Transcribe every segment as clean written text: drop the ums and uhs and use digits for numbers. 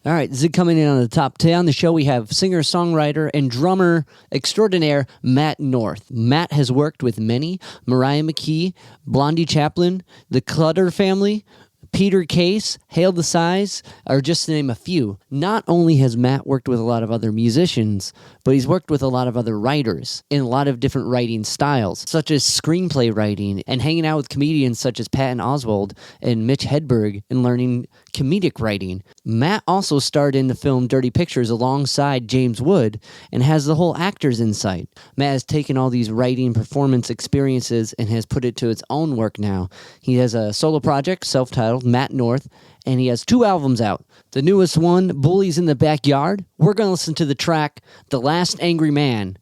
All right, Zig coming in on the top 10 on the show, we have singer-songwriter and drummer extraordinaire Matt North. Matt has worked with many, Mariah McKee, Blondie Chaplin, the Clutter Family, Peter Case, Hail the Size, or just to name a few. Not only has Matt worked with a lot of other musicians, but he's worked with a lot of other writers in a lot of different writing styles, such as screenplay writing, and hanging out with comedians such as Patton Oswalt and Mitch Hedberg and learning comedic writing. Matt also starred in the film Dirty Pictures alongside James Wood and has the whole actor's insight. Matt has taken all these writing performance experiences and has put it to its own work now. He has a solo project, self-titled Matt North, and he has 2 albums out. The newest one, Bullies in the Backyard. We're going to listen to the track The Last Angry Man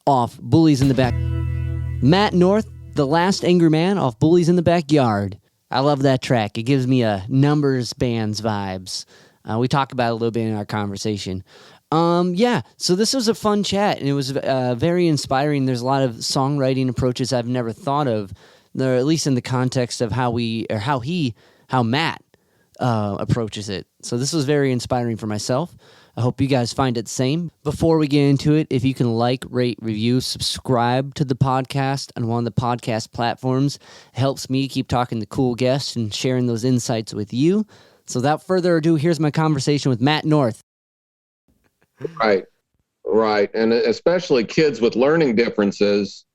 off Bullies in the Back. Matt North, The Last Angry Man off Bullies in the Backyard. I love that track. It gives me a Numbers Bands vibes. We talk about it a little bit in our conversation. So this was a fun chat, and it was very inspiring. There's a lot of songwriting approaches I've never thought of, or at least in the context of how Matt approaches it. So this was very inspiring for myself. I hope you guys find it the same. Before we get into it, if you can like, rate, review, subscribe to the podcast on one of the podcast platforms, it helps me keep talking to cool guests and sharing those insights with you. So without further ado, here's my conversation with Matt North. Right. And especially kids with learning differences,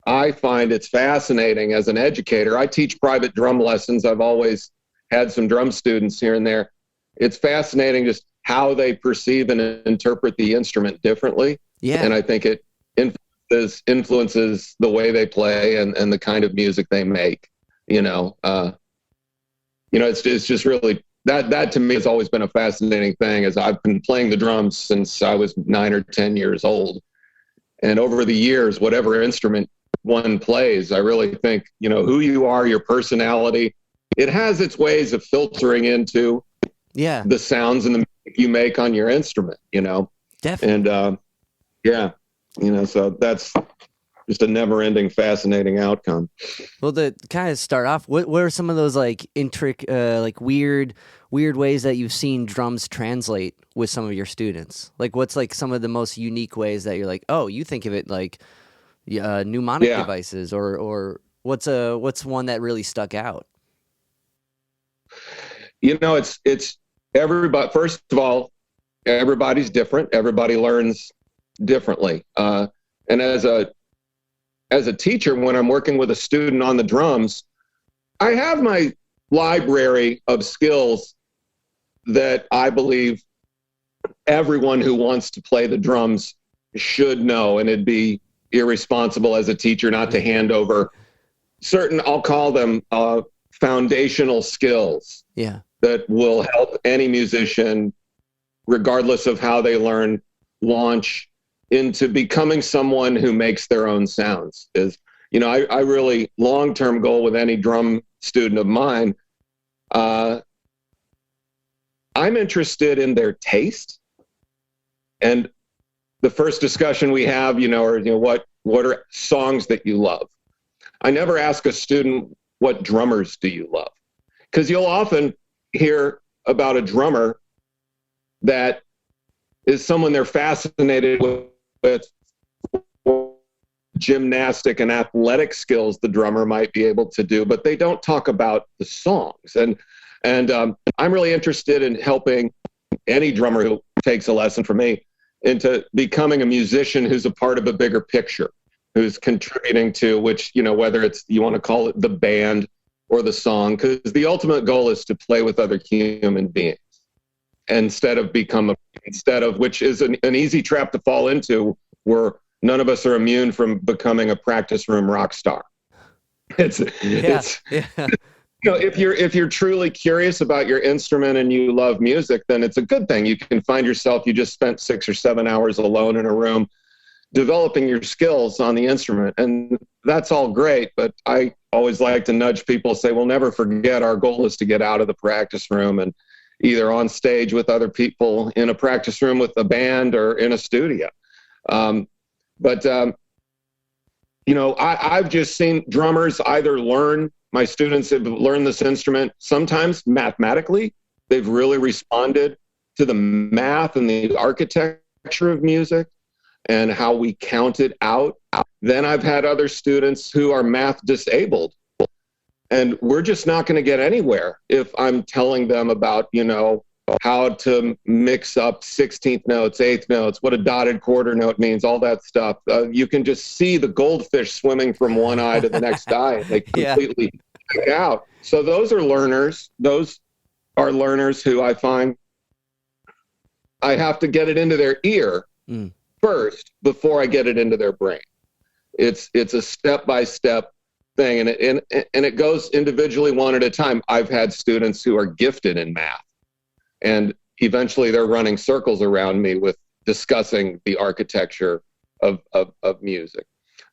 I find it's fascinating as an educator. I teach private drum lessons. I've always had some drum students here and there. It's fascinating just how they perceive and interpret the instrument differently. Yeah. And I think it influences the way they play and the kind of music they make. It's just really, that to me has always been a fascinating thing, as I've been playing the drums since I was 9 or 10 years old. And over the years, whatever instrument one plays, I really think, who you are, your personality, it has its ways of filtering into the sounds and the music you make on your instrument, Definitely. And, so that's just a never-ending, fascinating outcome. Well, to kind of start off, what are some of those weird ways that you've seen drums translate with some of your students? Like, what's some of the most unique ways that you're like, oh, you think of it like mnemonic devices, or what's one that really stuck out? It's everybody. First of all, everybody's different. Everybody learns differently. And as a teacher, when I'm working with a student on the drums, I have my library of skills that I believe everyone who wants to play the drums should know, and it'd be irresponsible as a teacher not to hand over certain, I'll call them foundational skills that will help any musician, regardless of how they learn, launch into becoming someone who makes their own sounds. I really, long-term goal with any drum student of mine, I'm interested in their taste. And the first discussion we have, what are songs that you love? I never ask a student, what drummers do you love? Because you'll often hear about a drummer that is someone they're fascinated with gymnastic and athletic skills the drummer might be able to do, but they don't talk about the songs. And I'm really interested in helping any drummer who takes a lesson from me into becoming a musician who's a part of a bigger picture, who's contributing to which, whether it's, you want to call it the band or the song, because the ultimate goal is to play with other human beings instead of which is an easy trap to fall into, where none of us are immune from becoming a practice room rock star. If you're truly curious about your instrument and you love music, then it's a good thing. You can find yourself, you just spent 6 or 7 hours alone in a room developing your skills on the instrument. And that's all great, but I always like to nudge people, say, we'll never forget our goal is to get out of the practice room and either on stage with other people, in a practice room with a band, or in a studio. I've just seen drummers my students have learned this instrument, sometimes mathematically. They've really responded to the math and the architecture of music and how we count it out, then I've had other students who are math disabled. And we're just not going to get anywhere if I'm telling them about, how to mix up 16th notes, 8th notes, what a dotted quarter note means, all that stuff. You can just see the goldfish swimming from one eye to the next eye. And they completely check out. So those are learners. Those are learners who I find I have to get it into their ear first before I get it into their brain. It's a step-by-step thing, and it goes individually one at a time. I've had students who are gifted in math, and eventually they're running circles around me with discussing the architecture of music.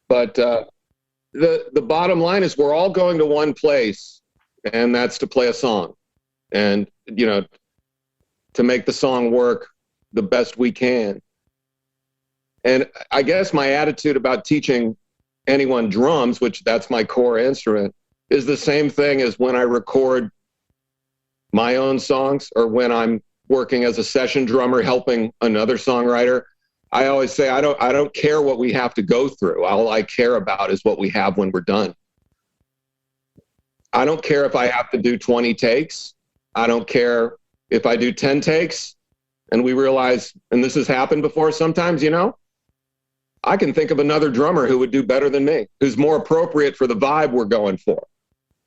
But the bottom line is we're all going to one place, and that's to play a song, and to make the song work the best we can. And I guess my attitude about teaching anyone drums, which that's my core instrument, is the same thing as when I record my own songs or when I'm working as a session drummer helping another songwriter. I always say I don't care what we have to go through. All I care about is what we have when we're done. I don't care if I have to do 20 takes. I don't care if I do 10 takes and we realize, and this has happened before sometimes, I can think of another drummer who would do better than me, who's more appropriate for the vibe we're going for.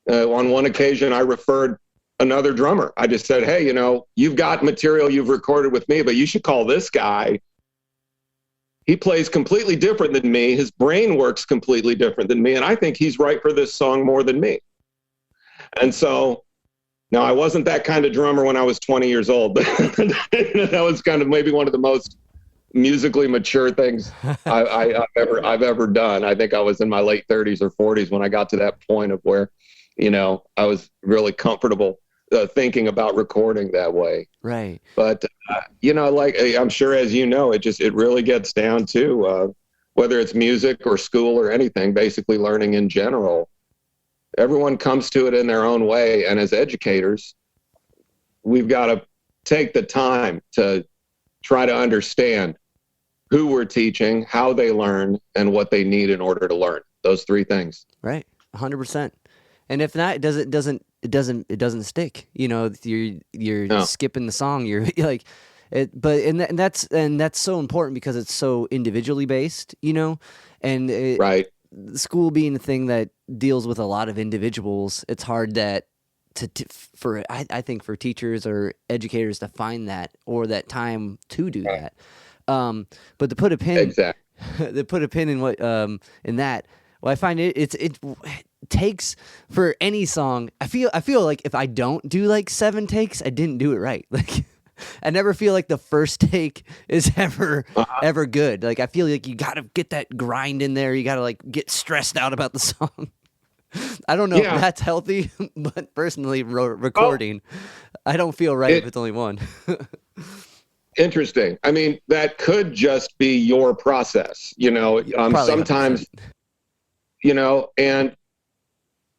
On one occasion, I referred another drummer. I just said, hey, you've got material you've recorded with me, but you should call this guy. He plays completely different than me. His brain works completely different than me. And I think he's right for this song more than me. And so now I wasn't that kind of drummer when I was 20 years old. That was kind of maybe one of the most musically mature things I've ever done. I think I was in my late 30s or 40s when I got to that point of where, I was really comfortable thinking about recording that way. Right. But, like I'm sure, as it really gets down to whether it's music or school or anything, basically learning in general. Everyone comes to it in their own way. And as educators, we've got to take the time to try to understand who we're teaching, how they learn, and what they need in order to learn. Those three things. Right. 100%. And if not, it doesn't stick. You're skipping the song. You're like, that's so important because it's so individually based. And right. School being a thing that deals with a lot of individuals, it's hard that I think for teachers or educators to find that or that time to do that. But to put a pin, to put a pin in what in that, well, I find it takes for any song. I feel like if I don't do like 7 takes, I didn't do it right. Like I never feel like the first take is ever good. Like I feel like you got to get that grind in there. You got to like get stressed out about the song. I don't know if that's healthy, but personally, recording, I don't feel right if it's only one. Interesting. I mean, that could just be your process, sometimes, and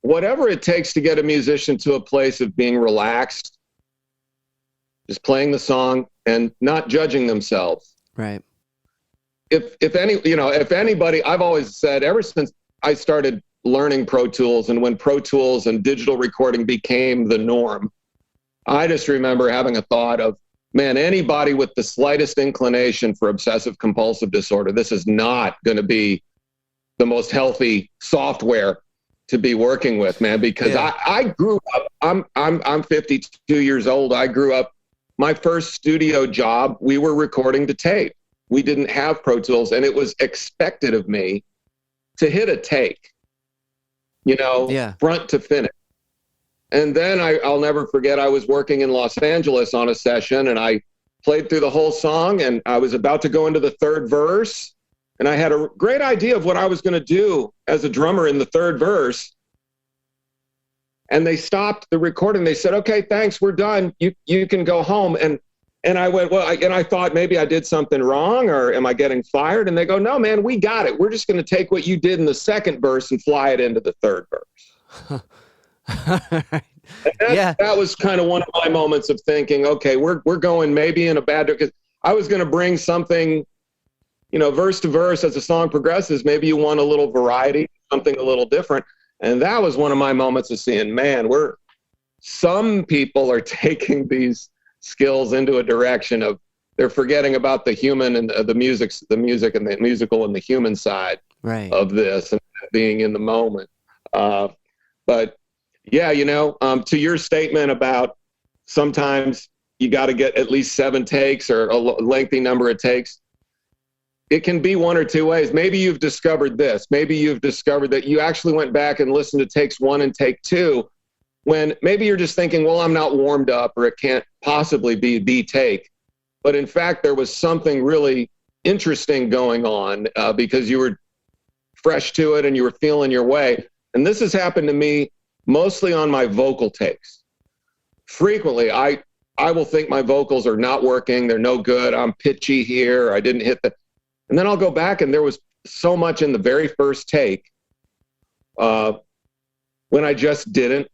whatever it takes to get a musician to a place of being relaxed, just playing the song and not judging themselves. Right. If anybody, I've always said ever since I started learning Pro Tools and when Pro Tools and digital recording became the norm, I just remember having a thought of, man, anybody with the slightest inclination for obsessive compulsive disorder, this is not going to be the most healthy software to be working with, man, because I grew up, I'm 52 years old. I grew up, my first studio job, we were recording to tape. We didn't have Pro Tools, and it was expected of me to hit a take, front to finish. And then I'll never forget, I was working in Los Angeles on a session, and I played through the whole song, and I was about to go into the third verse, and I had a great idea of what I was going to do as a drummer in the third verse. And they stopped the recording. They said, okay, thanks, we're done. You can go home. And I went, well, and I thought maybe I did something wrong, or am I getting fired? And they go, no, man, we got it. We're just going to take what you did in the second verse and fly it into the third verse. That was kind of one of my moments of thinking, okay, we're going maybe in a bad direction. Because I was going to bring something, verse to verse as the song progresses. Maybe you want a little variety, something a little different. And that was one of my moments of seeing, man, some people are taking these skills into a direction of they're forgetting about the human and the music and the musical and the human side of this and being in the moment. But yeah, to your statement about sometimes you got to get at least 7 takes or a lengthy number of takes. It can be one or two ways. Maybe you've discovered this. Maybe you've discovered that you actually went back and listened to takes 1 and take 2 when maybe you're just thinking, well, I'm not warmed up or it can't possibly be the take. But in fact, there was something really interesting going on because you were fresh to it and you were feeling your way. And this has happened to me mostly on my vocal takes. Frequently, I will think my vocals are not working. They're no good. I'm pitchy here. I didn't hit the... And then I'll go back and there was so much in the very first take when I just didn't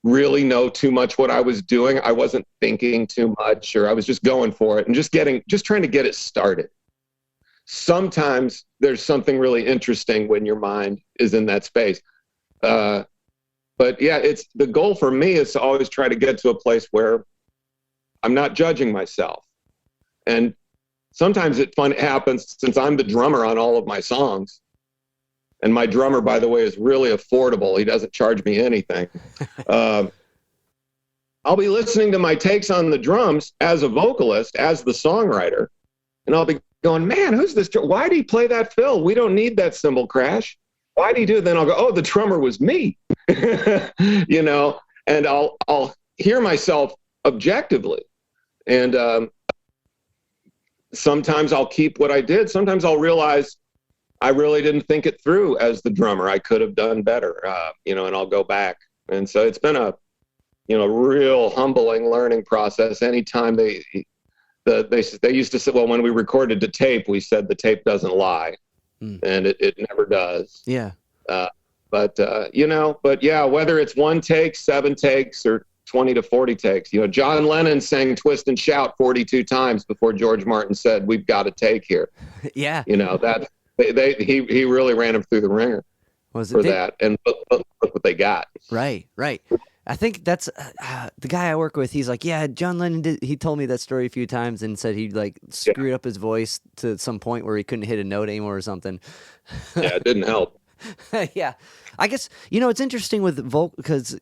really know too much what I was doing. I wasn't thinking too much, or I was just going for it and just trying to get it started. Sometimes there's something really interesting when your mind is in that space. But yeah, it's the goal for me is to always try to get to a place where I'm not judging myself. And sometimes it happens since I'm the drummer on all of my songs. And my drummer, by the way, is really affordable. He doesn't charge me anything. I'll be listening to my takes on the drums as a vocalist, as the songwriter, and I'll be going, man, who's this? Why did he play that fill? We don't need that cymbal crash. Why did he do it? Then I'll go, oh, the drummer was me, and I'll hear myself objectively. And sometimes I'll keep what I did. Sometimes I'll realize I really didn't think it through as the drummer. I could have done better, and I'll go back. And so it's been a, real humbling learning process. Anytime they used to say, well, when we recorded the tape, we said the tape doesn't lie. And it never does. Yeah. But yeah, whether it's 1 take, 7 takes, or 20 to 40 takes, John Lennon sang Twist and Shout 42 times before George Martin said, we've got a take here. Yeah. He really ran him through the ringer that. And look what they got. Right. I think that's the guy I work with. He's like, yeah, John Lennon he told me that story a few times and said he screwed up his voice to some point where he couldn't hit a note anymore or something. Yeah, it didn't help. Yeah. I guess, it's interesting with vocal because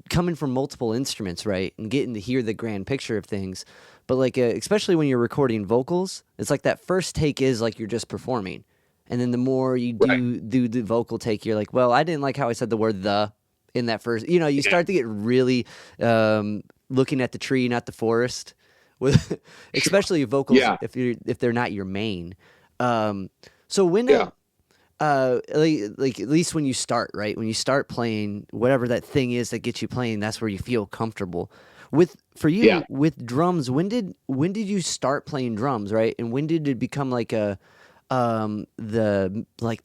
coming from multiple instruments, right, and getting to hear the grand picture of things. But especially when you're recording vocals, it's like that first take is like you're just performing. And then the more you do the vocal take, you're like, well, I didn't like how I said the word the in that first, you start to get really looking at the tree, not the forest, with especially vocals if they're not your main. So when at least when you start, right? When you start playing whatever that thing is that gets you playing, that's where you feel comfortable. With drums, when did you start playing drums, right? And when did it become like the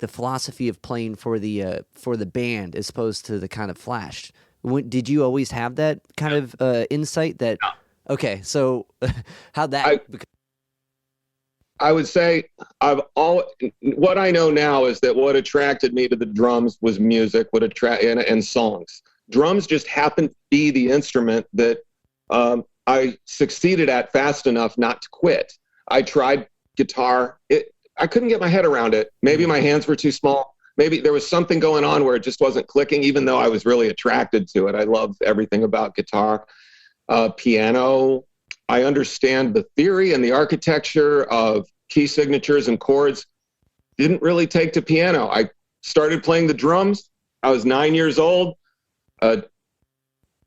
philosophy of playing for the band as opposed to the kind of flash? Did you always have that kind of insight that? No. Okay, so how'd that? I would say what I know now is that what attracted me to the drums was music, and songs. Drums just happened to be the instrument that I succeeded at fast enough not to quit. I tried guitar. I couldn't get my head around it. Maybe my hands were too small. Maybe there was something going on where it just wasn't clicking, even though I was really attracted to it. I love everything about guitar. Piano, I understand the theory and the architecture of key signatures and chords. Didn't really take to piano. I started playing the drums. I was 9 years old. A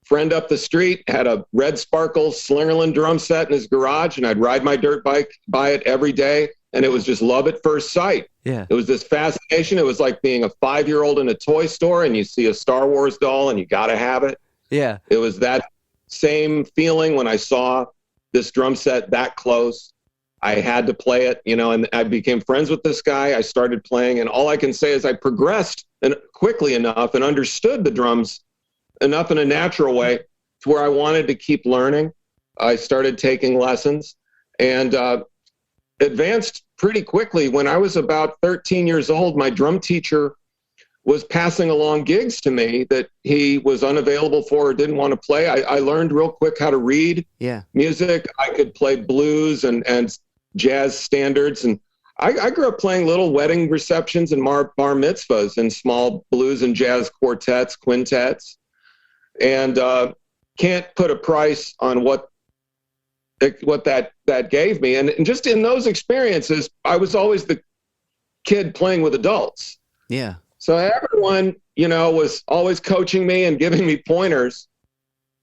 friend up the street had a red sparkle Slingerland drum set in his garage, and I'd ride my dirt bike by it every day. And it was just love at first sight. Yeah. It was this fascination. It was like being a 5-year-old in a toy store and you see a Star Wars doll and you got to have it. Yeah. It was that same feeling when I saw this drum set that close. I had to play it, and I became friends with this guy. I started playing, and all I can say is I progressed quickly enough and understood the drums enough in a natural way to where I wanted to keep learning. I started taking lessons and advanced pretty quickly. When I was about 13 years old, my drum teacher was passing along gigs to me that he was unavailable for or didn't want to play. I learned real quick how to read music. I could play blues and jazz standards. And I grew up playing little wedding receptions and bar mitzvahs and small blues and jazz quartets, quintets. And can't put a price on what that gave me. And just in those experiences, I was always the kid playing with adults. Yeah. So everyone, was always coaching me and giving me pointers,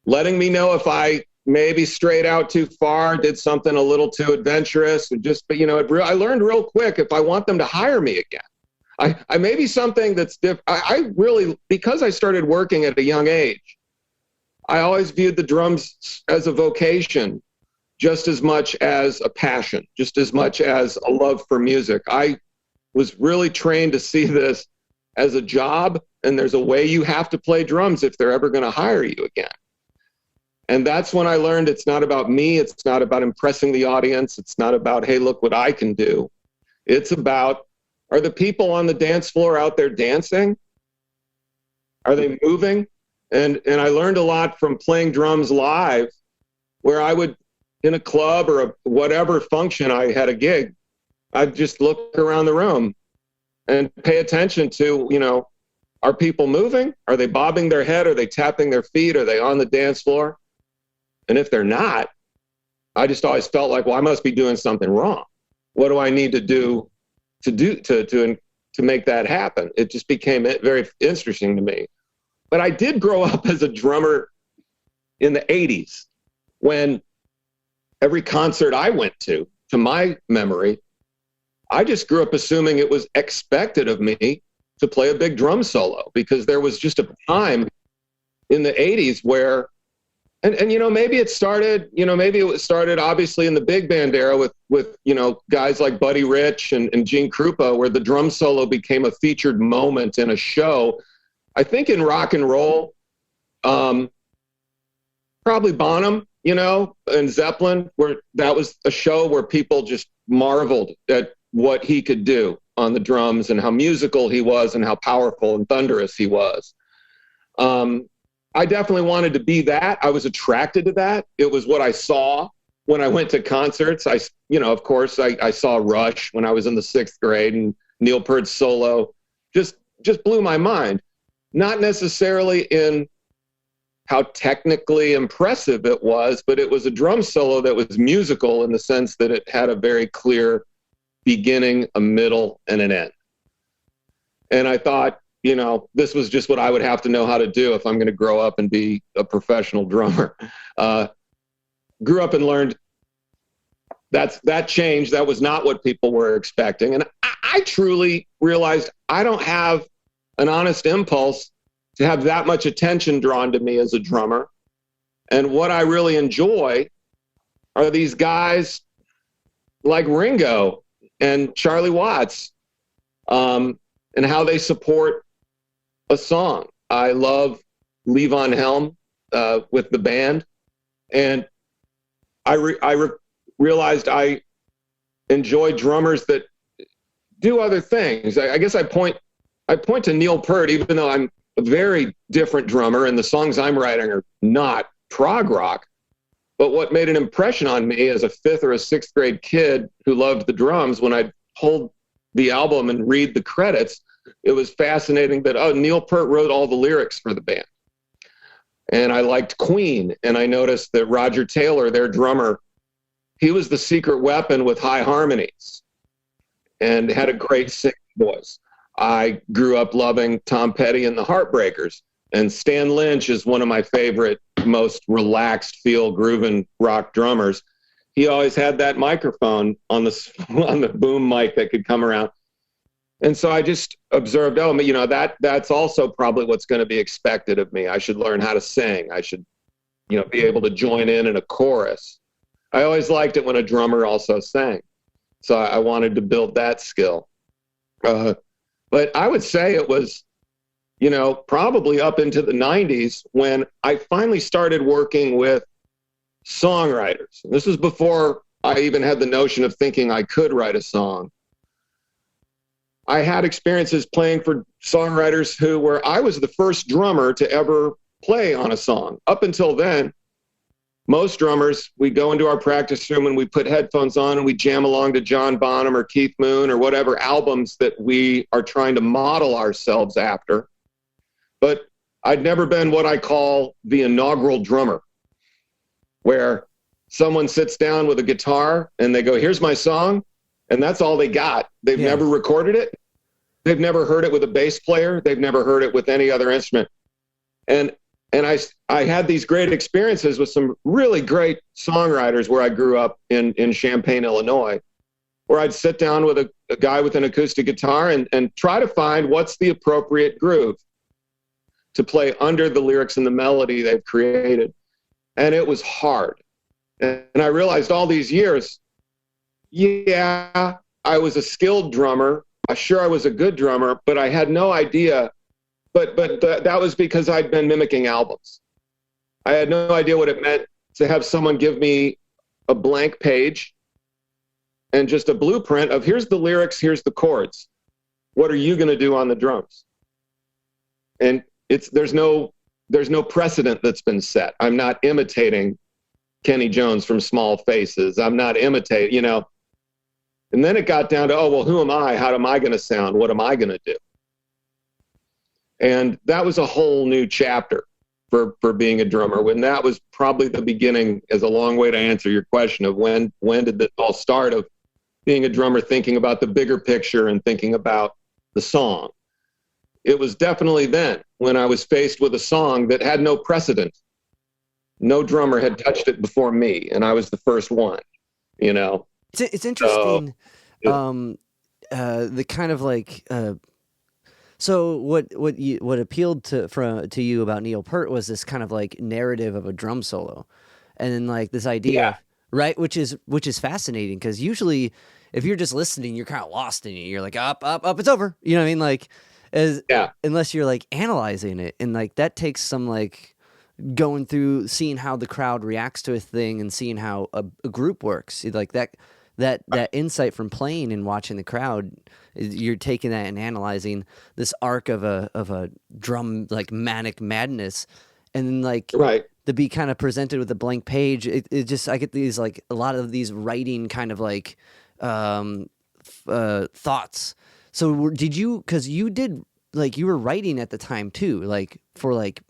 letting me know if I maybe strayed out too far, did something a little too adventurous, and I learned real quick if I want them to hire me again. I may be something that's different. I really, because I started working at a young age, I always viewed the drums as a vocation, just as much as a passion, just as much as a love for music. I was really trained to see this as a job, and there's a way you have to play drums if they're ever going to hire you again. And that's when I learned it's not about me. It's not about impressing the audience. It's not about, hey, look what I can do. It's about, are the people on the dance floor out there dancing? Are they moving? And I learned a lot from playing drums live, where I would, in a club or whatever function I had a gig, I'd just look around the room and pay attention to, are people moving? Are they bobbing their head? Are they tapping their feet? Are they on the dance floor? And if they're not, I just always felt like, well, I must be doing something wrong. What do I need to do to make that happen? It just became very interesting to me. But I did grow up as a drummer in the 80s, when every concert I went to my memory, I just grew up assuming it was expected of me to play a big drum solo, because there was just a time in the 80s where, and maybe it started obviously in the big band era with guys like Buddy Rich and Gene Krupa, where the drum solo became a featured moment in a show. I think in rock and roll, probably Bonham, and Zeppelin, where that was a show where people just marveled at what he could do on the drums and how musical he was and how powerful and thunderous he was. I definitely wanted to be that. I was attracted to that. It was what I saw when I went to concerts. Of course, I saw Rush when I was in the 6th grade, and Neil Peart's solo just blew my mind. Not necessarily in how technically impressive it was, but it was a drum solo that was musical in the sense that it had a very clear beginning, a middle, and an end. And I thought, this was just what I would have to know how to do if I'm going to grow up and be a professional drummer. Grew up and learned that changed. That was not what people were expecting. And I truly realized I don't have an honest impulse to have that much attention drawn to me as a drummer. And what I really enjoy are these guys like Ringo and Charlie Watts, and how they support a song. I love Levon Helm with the band, and I realized I enjoy drummers that do other things. I guess I point to Neil Peart, even though I'm a very different drummer and the songs I'm writing are not prog rock. But what made an impression on me as a 5th or a 6th grade kid who loved the drums, when I'd hold the album and read the credits, it was fascinating that, Neil Peart wrote all the lyrics for the band. And I liked Queen, and I noticed that Roger Taylor, their drummer, he was the secret weapon with high harmonies and had a great singing voice. I grew up loving Tom Petty and the Heartbreakers, and Stan Lynch is one of my favorite, most relaxed, feel-grooving rock drummers. He always had that microphone on the boom mic that could come around. And so I just observed, that's also probably what's going to be expected of me. I should learn how to sing. I should, be able to join in a chorus. I always liked it when a drummer also sang. So I wanted to build that skill. But I would say it was probably up into the 90s when I finally started working with songwriters. This is before I even had the notion of thinking I could write a song. I had experiences playing for songwriters where I was the first drummer to ever play on a song. Up until then, most drummers, we go into our practice room and we put headphones on and we jam along to John Bonham or Keith Moon or whatever albums that we are trying to model ourselves after. But I'd never been what I call the inaugural drummer, where someone sits down with a guitar and they go, here's my song, and that's all they got. They've never recorded it. They've never heard it with a bass player. They've never heard it with any other instrument. And I had these great experiences with some really great songwriters where I grew up in Champaign, Illinois, where I'd sit down with a guy with an acoustic guitar and try to find what's the appropriate groove to play under the lyrics and the melody they've created. And it was hard. And I realized all these years, I was a skilled drummer. Sure, I was a good drummer, but I had no idea. But that was because I'd been mimicking albums. I had no idea what it meant to have someone give me a blank page and just a blueprint of here's the lyrics, here's the chords. What are you going to do on the drums? And there's no precedent that's been set. I'm not imitating Kenny Jones from Small Faces. I'm not imitating, And then it got down to, who am I? How am I going to sound? What am I going to do? And that was a whole new chapter for being a drummer. When that was probably the beginning, is a long way to answer your question of when did this all start, of being a drummer, thinking about the bigger picture and thinking about the song. It was definitely then when I was faced with a song that had no precedent. No drummer had touched it before me, and I was the first one, It's interesting, the kind of like... So what appealed to you about Neil Peart was this kind of like narrative of a drum solo, and then like this idea, right? Which is fascinating, because usually if you're just listening, you're kind of lost in it. You're like up, it's over. You know what I mean? Like, unless you're like analyzing it, and like that takes some like going through, seeing how the crowd reacts to a thing, and seeing how a group works. Like that insight from playing and watching the crowd, you're taking that and analyzing this arc of a drum, like manic madness, and then like to be kind of presented with a blank page. It just, I get these like a lot of these writing kind of like thoughts. So did you, because you did, like, you were writing at the time too, like for like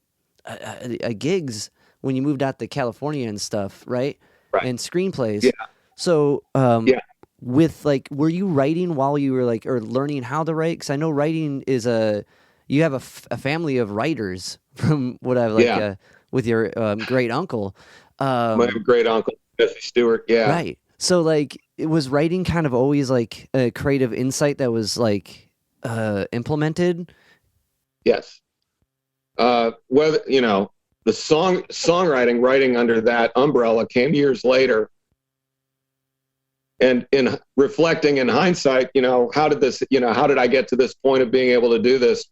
gigs when you moved out to California and stuff, right? And screenplays. Yeah. So, with like, were you writing while you were like, or learning how to write? Because I know writing is you have a family of writers from what I've like with your great uncle. My great uncle Jesse Stewart. Yeah. Right. So like, it was writing kind of always like a creative insight that was like implemented. Yes. Whether the songwriting, writing under that umbrella came years later. And in reflecting in hindsight, how did I get to this point of being able to do this?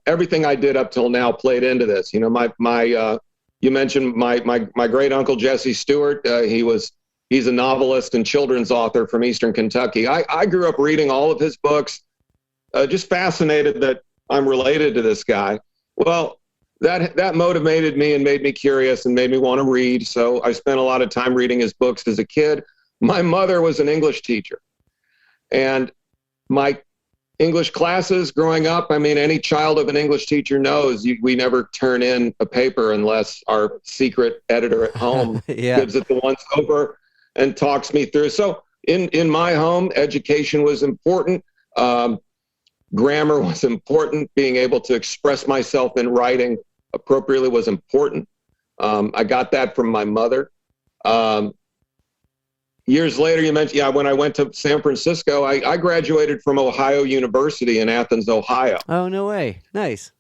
Everything I did up till now played into this. You mentioned my great uncle Jesse Stewart. He's a novelist and children's author from Eastern Kentucky. I grew up reading all of his books, just fascinated that I'm related to this guy. Well, that motivated me and made me curious and made me want to read. So I spent a lot of time reading his books as a kid. My mother was an English teacher, and my English classes growing up, I mean, any child of an English teacher knows we never turn in a paper unless our secret editor at home gives it the once over and talks me through. So in my home, education was important. Grammar was important. Being able to express myself in writing appropriately was important. I got that from my mother. Years later, you mentioned, when I went to San Francisco, I graduated from Ohio University in Athens, Ohio. Oh, no way. Nice.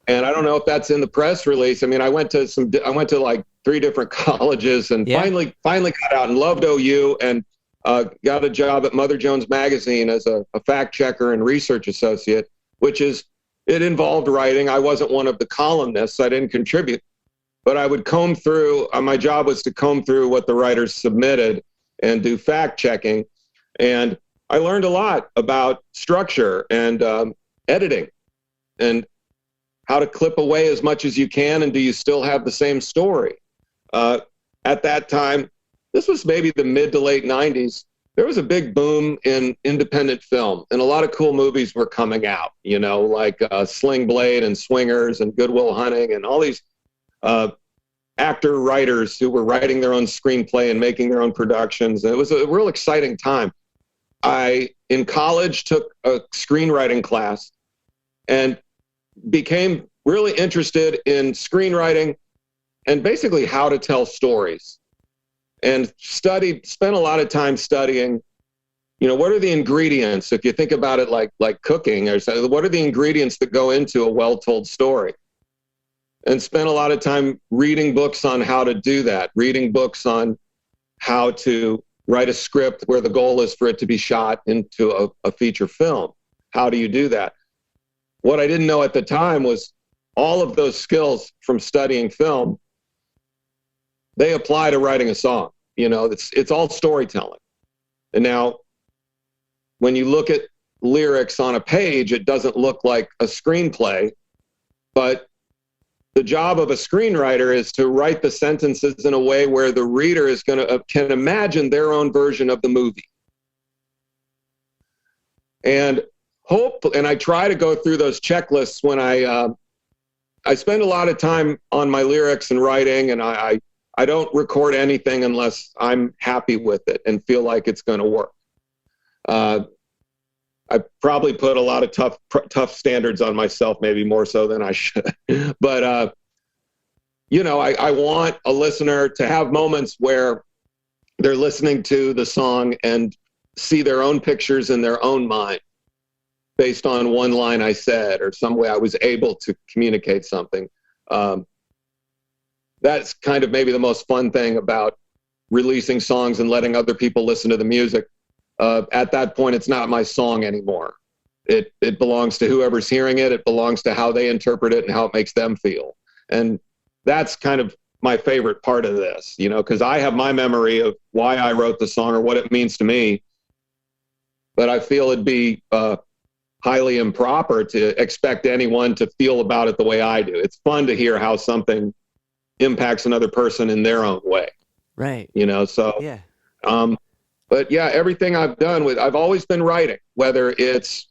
And I don't know if that's in the press release. I mean, I went to like 3 different colleges and finally got out and loved OU and got a job at Mother Jones Magazine as a fact checker and research associate, which is it involved writing. I wasn't one of the columnists. I didn't contribute, but I would comb through. My job was to comb through what the writers submitted and do fact checking. And I learned a lot about structure and editing and how to clip away as much as you can, and do you still have the same story? At that time, this was maybe the mid to late 90s, there was a big boom in independent film, and a lot of cool movies were coming out, you know, like Sling Blade and Swingers and Good Will Hunting and all these actor-writers who were writing their own screenplay and making their own productions. And it was a real exciting time. I, in college, took a screenwriting class and became really interested in screenwriting and basically how to tell stories, and spent a lot of time studying, you know, what are the ingredients, if you think about it like cooking, or so, what are the ingredients that go into a well-told story? And spent a lot of time reading books on how to do that, reading books on how to write a script where the goal is for it to be shot into a feature film. How do you do that? What I didn't know at the time was all of those skills from studying film, they apply to writing a song. You know, it's all storytelling. And now, when you look at lyrics on a page, it doesn't look like a screenplay, but the job of a screenwriter is to write the sentences in a way where the reader is can imagine their own version of the movie. And I try to go through those checklists when I spend a lot of time on my lyrics and writing, and I don't record anything unless I'm happy with it and feel like it's going to work. I probably put a lot of tough standards on myself, maybe more so than I should. But, you know, I want a listener to have moments where they're listening to the song and see their own pictures in their own mind based on one line I said or some way I was able to communicate something. That's kind of maybe the most fun thing about releasing songs and letting other people listen to the music. At that point, it's not my song anymore. It belongs to whoever's hearing it. It belongs to how they interpret it and how it makes them feel. And that's kind of my favorite part of this, you know, because I have my memory of why I wrote the song or what it means to me. But I feel it'd be highly improper to expect anyone to feel about it the way I do. It's fun to hear how something impacts another person in their own way. Right. You know, so, yeah. But yeah, everything I've done I've always been writing, whether it's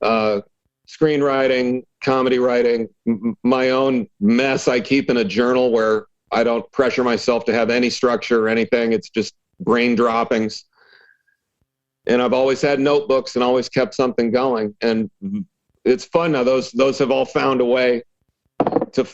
screenwriting, comedy writing, my own mess I keep in a journal where I don't pressure myself to have any structure or anything. It's just brain droppings. And I've always had notebooks and always kept something going. And it's fun now. Those have all found a way to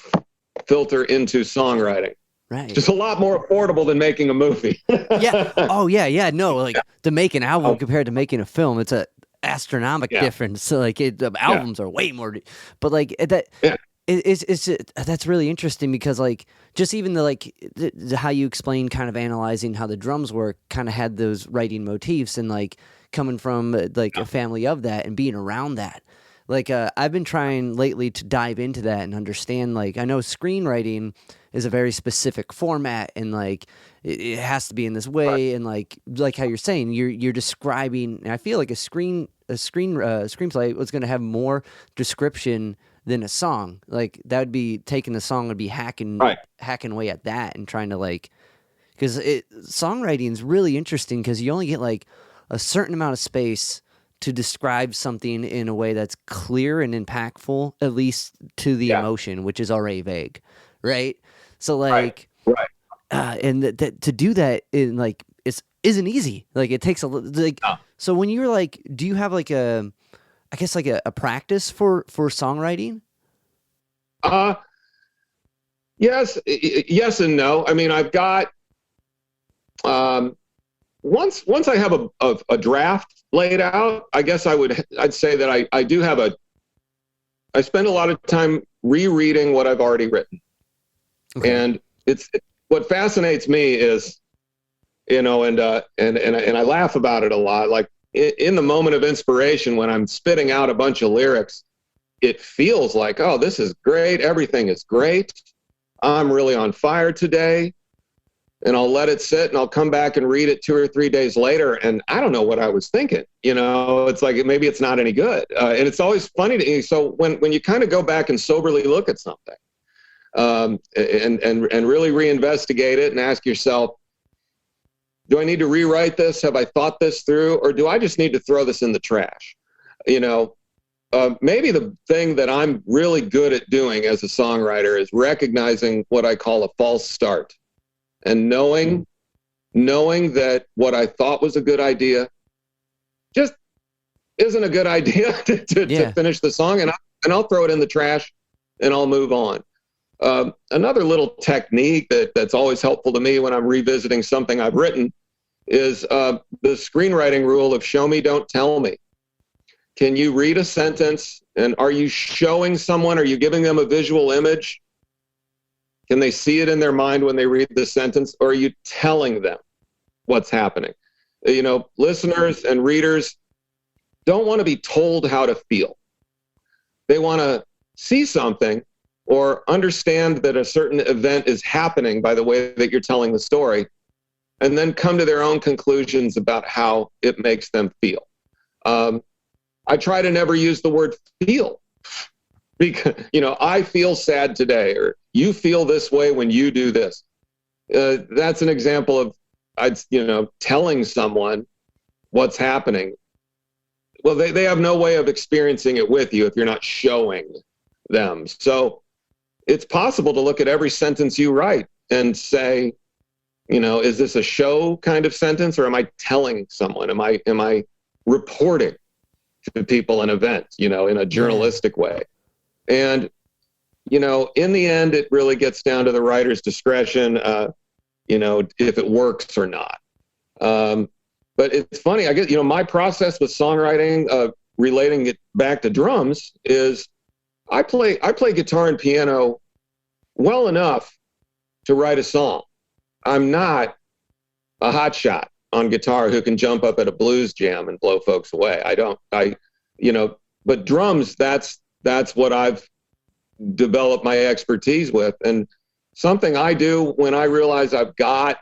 filter into songwriting. Right. It's just a lot more affordable than making a movie. Yeah. Oh, yeah. Yeah. No, like to make an album compared to making a film, it's a astronomical difference. So like the albums are way more, but like that. Yeah. That's really interesting because like just even the how you explain kind of analyzing how the drums work kind of had those writing motifs and like coming from like a family of that and being around that. Like I've been trying lately to dive into that and understand, like, I know screenwriting is a very specific format and like it has to be in this way, and like how you're saying you're describing, and I feel like a screenplay was going to have more description than a song. Like that would be taking the song and be hacking away at that and trying to like, because songwriting is really interesting because you only get like a certain amount of space to describe something in a way that's clear and impactful, at least to the emotion, which is already vague, right? So like, and to do that in like isn't easy. Like it takes So when you're like, do you have like a practice for songwriting? Yes and no. I mean, I've got once I have a draft laid out, I guess I'd say that I do have I spend a lot of time rereading what I've already written. Okay. And it's what fascinates me is, you know, and I laugh about it a lot. Like in the moment of inspiration, when I'm spitting out a bunch of lyrics, it feels like, oh, this is great. Everything is great. I'm really on fire today. And I'll let it sit and I'll come back and read it 2 or 3 days later. And I don't know what I was thinking. It's like, maybe it's not any good. And it's always funny to me. So when you kind of go back and soberly look at something and really reinvestigate it and ask yourself, do I need to rewrite this? Have I thought this through? Or do I just need to throw this in the trash? Maybe the thing that I'm really good at doing as a songwriter is recognizing what I call a false start. And knowing that what I thought was a good idea just isn't a good idea to finish the song, and I'll throw it in the trash and I'll move on. Another little technique that's always helpful to me when I'm revisiting something I've written is the screenwriting rule of show me, don't tell me. Can you read a sentence, and are you showing someone, are you giving them a visual image? Can they see it in their mind when they read the sentence, or are you telling them what's happening? Listeners and readers don't want to be told how to feel. They want to see something or understand that a certain event is happening by the way that you're telling the story, and then come to their own conclusions about how it makes them feel. I try to never use the word feel. Because, I feel sad today, or you feel this way when you do this. That's an example of, telling someone what's happening. Well, they have no way of experiencing it with you if you're not showing them. So it's possible to look at every sentence you write and say, is this a show kind of sentence, or am I telling someone? Am I reporting to people an event, in a journalistic way? And, in the end, it really gets down to the writer's discretion, if it works or not. But it's funny, I guess, my process with songwriting, relating it back to drums, is I play guitar and piano well enough to write a song. I'm not a hotshot on guitar who can jump up at a blues jam and blow folks away. But drums, that's what I've developed my expertise with. And something I do when I realize I've got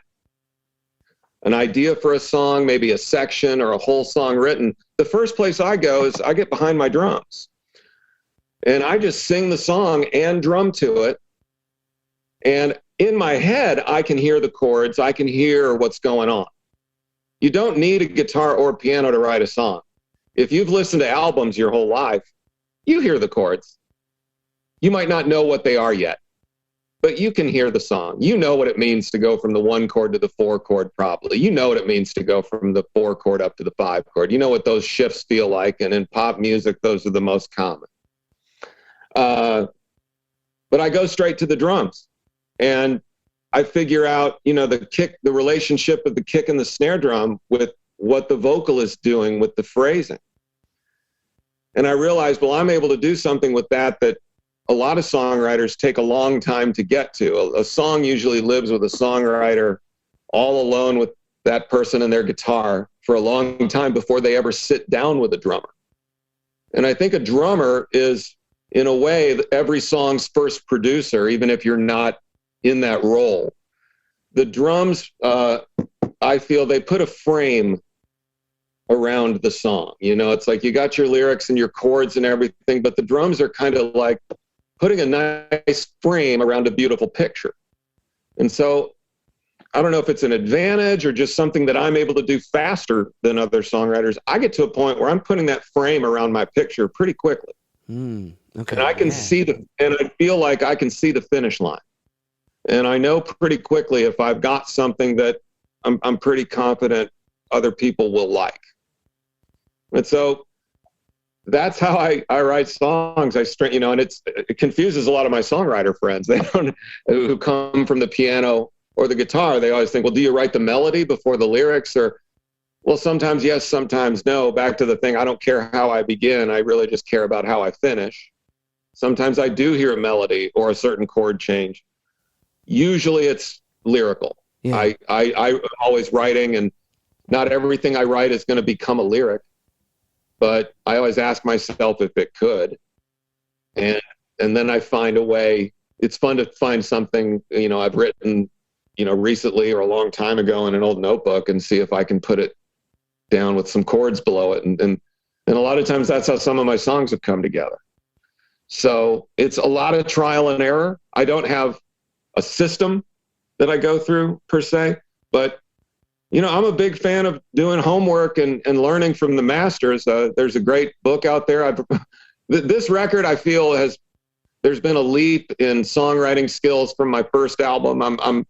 an idea for a song, maybe a section or a whole song written, the first place I go is I get behind my drums. And I just sing the song and drum to it. And in my head, I can hear the chords. I can hear what's going on. You don't need a guitar or piano to write a song. If you've listened to albums your whole life, you hear the chords. You might not know what they are yet, but you can hear the song. You know what it means to go from the 1 chord to the 4 chord, probably. You know what it means to go from the 4 chord up to the 5 chord. You know what those shifts feel like, and in pop music, those are the most common. But I go straight to the drums, and I figure out, the relationship of the kick and the snare drum with what the vocal is doing with the phrasing. And I realized, well, I'm able to do something with that a lot of songwriters take a long time to get to. A song usually lives with a songwriter all alone with that person and their guitar for a long time before they ever sit down with a drummer. And I think a drummer is, in a way, every song's first producer, even if you're not in that role. The drums, I feel they put a frame around the song. It's like you got your lyrics and your chords and everything, but the drums are kind of like putting a nice frame around a beautiful picture. And so I don't know if it's an advantage or just something that I'm able to do faster than other songwriters. I get to a point where I'm putting that frame around my picture pretty quickly. Okay. And I can see and I feel like I can see the finish line. And I know pretty quickly if I've got something that I'm pretty confident other people will like. And so that's how I write songs. And it confuses a lot of my songwriter friends. They don't, who come from the piano or the guitar. They always think, well, do you write the melody before the lyrics? Or, well, sometimes yes, sometimes no. Back to the thing, I don't care how I begin. I really just care about how I finish. Sometimes I do hear a melody or a certain chord change. Usually it's lyrical. Yeah. I'm always writing, and not everything I write is going to become a lyric. But I always ask myself if it could. and then I find a way. It's fun to find something, I've written, recently or a long time ago in an old notebook and see if I can put it down with some chords below it. And a lot of times that's how some of my songs have come together. So it's a lot of trial and error. I don't have a system that I go through per se, but I'm a big fan of doing homework and learning from the masters. There's a great book out there. This record, I feel, there's been a leap in songwriting skills from my first album. I'm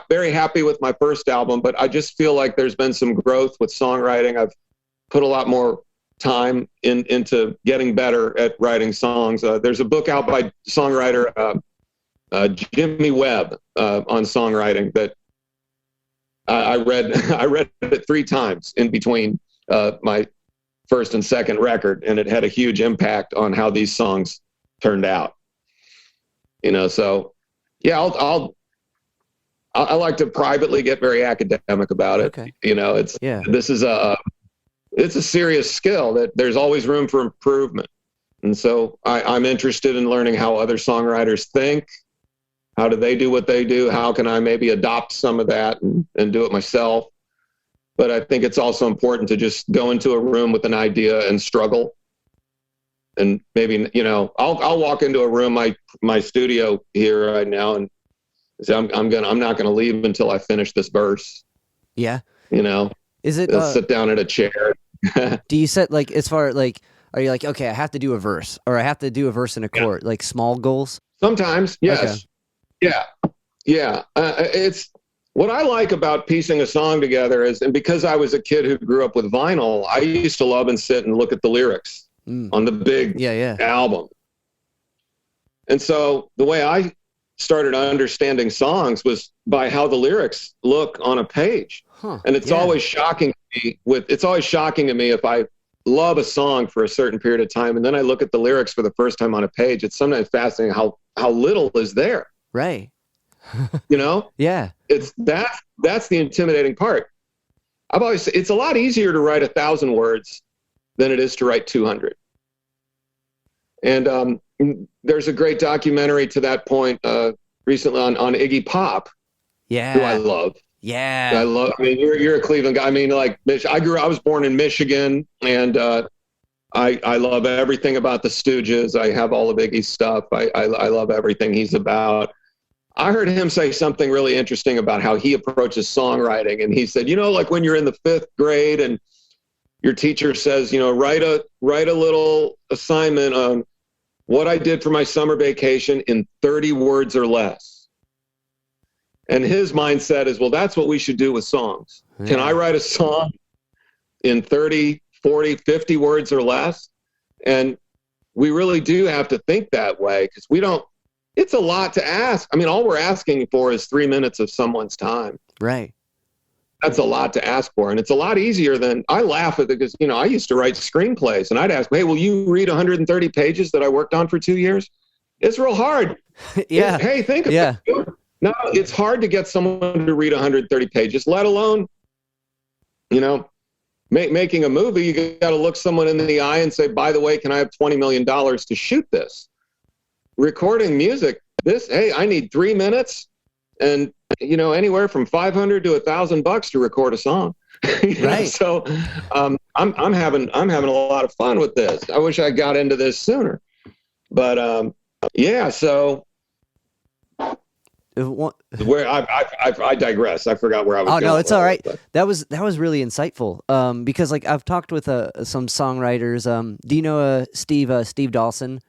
very happy with my first album, but I just feel like there's been some growth with songwriting. I've put a lot more time into getting better at writing songs. There's a book out by songwriter Jimmy Webb on songwriting that I read. I read it 3 times in between my first and second record, and it had a huge impact on how these songs turned out. So yeah, I like to privately get very academic about it. Okay. This is it's a serious skill that there's always room for improvement. And so I'm interested in learning how other songwriters think. How do they do what they do? How can I maybe adopt some of that and do it myself? But I think it's also important to just go into a room with an idea and struggle. And maybe, I'll walk into a room, my studio here right now, and say, I'm not gonna leave until I finish this verse. Yeah. Is it sit down in a chair? Do you set as far are you okay, I have to do a verse, or I have to do a verse in a chord, small goals? Sometimes, yes. Okay. Yeah. It's what I like about piecing a song together is, and because I was a kid who grew up with vinyl, I used to love and sit and look at the lyrics on the big album. And so the way I started understanding songs was by how the lyrics look on a page. And it's always shocking to me if I love a song for a certain period of time and then I look at the lyrics for the first time on a page. It's sometimes fascinating how little is there. Right. Yeah. It's that's the intimidating part. I've always said it's a lot easier to write 1,000 words than it is to write 200. And there's a great documentary to that point recently on Iggy Pop. Yeah. Who I love. Yeah. I love. I mean, you're a Cleveland guy. I mean, I was born in Michigan, and I love everything about the Stooges. I have all of Iggy's stuff. I love everything he's about. I heard him say something really interesting about how he approaches songwriting, and he said, when you're in the 5th grade and your teacher says, write a little assignment on what I did for my summer vacation in 30 words or less. And his mindset is, well, that's what we should do with songs. Yeah. Can I write a song in 30, 40, 50 words or less? And we really do have to think that way because it's a lot to ask. I mean, all we're asking for is 3 minutes of someone's time. Right. That's a lot to ask for. And it's a lot easier than, I laugh at it because, I used to write screenplays and I'd ask, hey, will you read 130 pages that I worked on for 2 years? It's real hard. Yeah. Hey, think about it. No, it's hard to get someone to read 130 pages, let alone, making a movie. You got to look someone in the eye and say, by the way, can I have $20 million to shoot this? Recording music, I need 3 minutes and, anywhere from $500 to $1,000 to record a song. Right. So I'm having a lot of fun with this. I wish I got into this sooner, but so where I digress. I forgot where I was. Oh, going. no, it's all right. That was really insightful. Because I've talked with some songwriters. Do you know Steve Dawson?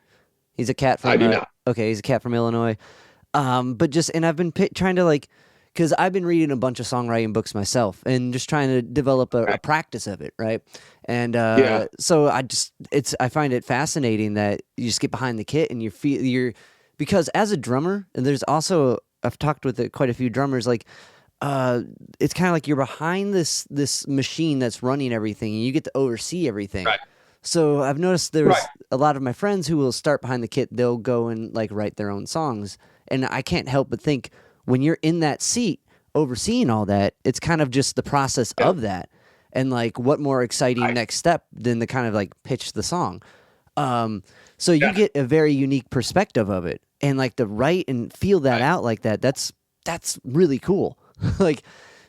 He's a cat from. I do not. Okay, he's a cat from Illinois. And I've been trying to because I've been reading a bunch of songwriting books myself and just trying to develop a practice of it, right? And so I find it fascinating that you just get behind the kit and because as a drummer, and there's also I've talked with quite a few drummers, it's kind of like you're behind this machine that's running everything, and you get to oversee everything. Right. So I've noticed there's a lot of my friends who will start behind the kit. They'll go and write their own songs, and I can't help but think when you're in that seat overseeing all that, it's kind of just the process of that, and what more exciting next step than to kind of pitch the song. So you get a very unique perspective of it, and like to write and feel that out like that. That's really cool. Like,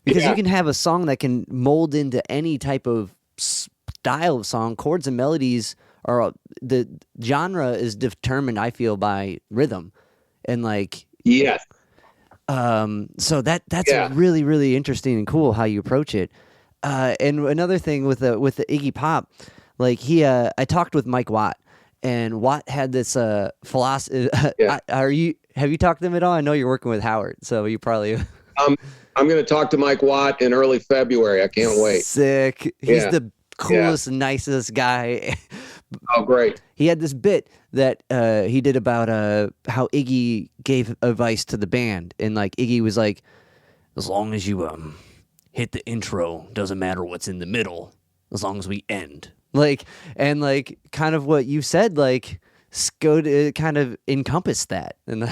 because you can have a song that can mold into any type of style of song. Chords and melodies are the genre is determined, I feel, by rhythm, and like so that's really, really interesting and cool how you approach it. And another thing with the Iggy Pop, like I talked with Mike Watt, and Watt had this philosophy. Have you talked to him at all? I know you're working with Howard, so you probably. I'm going to talk to Mike Watt in early February. I can't wait. Sick. He's the coolest, nicest guy. Oh, great. He had this bit that he did about how Iggy gave advice to the band. And like Iggy was like, as long as you hit the intro, doesn't matter what's in the middle, as long as we end. Like, and like kind of what you said, like go to kind of encompass that. And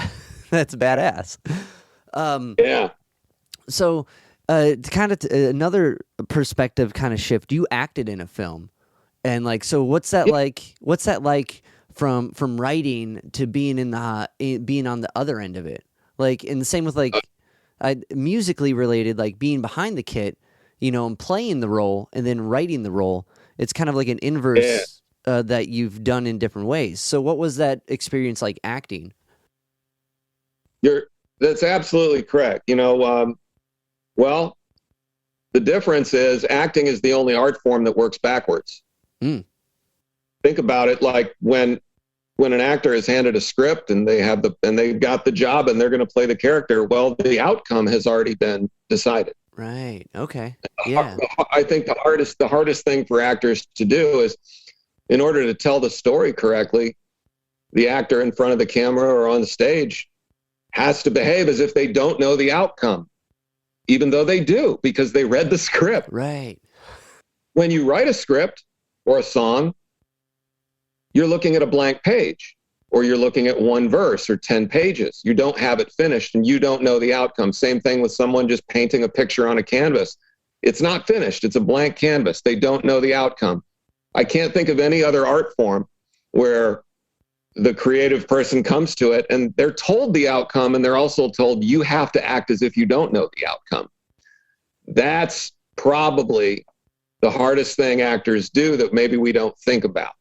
that's badass. So kind of another perspective kind of shift. You acted in a film. And like, so what's that like? What's that like from writing to being being on the other end of it? Like, and the same with like musically related, like being behind the kit, and playing the role and then writing the role. It's kind of like an inverse that you've done in different ways. So what was that experience like acting? That's absolutely correct. Well, the difference is acting is the only art form that works backwards. Think about it, like when an actor is handed a script and they've got the job and they're going to play the character. Well, the outcome has already been decided. Right. Okay. Yeah. I think the hardest thing for actors to do is, in order to tell the story correctly, the actor in front of the camera or on the stage has to behave as if they don't know the outcome, even though they do, because they read the script. Right. When you write a script or a song, you're looking at a blank page, or you're looking at one verse or 10 pages. You don't have it finished and you don't know the outcome. Same thing with someone just painting a picture on a canvas. It's not finished. It's a blank canvas. They don't know the outcome. I can't think of any other art form where the creative person comes to it and they're told the outcome, and they're also told you have to act as if you don't know the outcome. That's probably the hardest thing actors do that maybe we don't think about.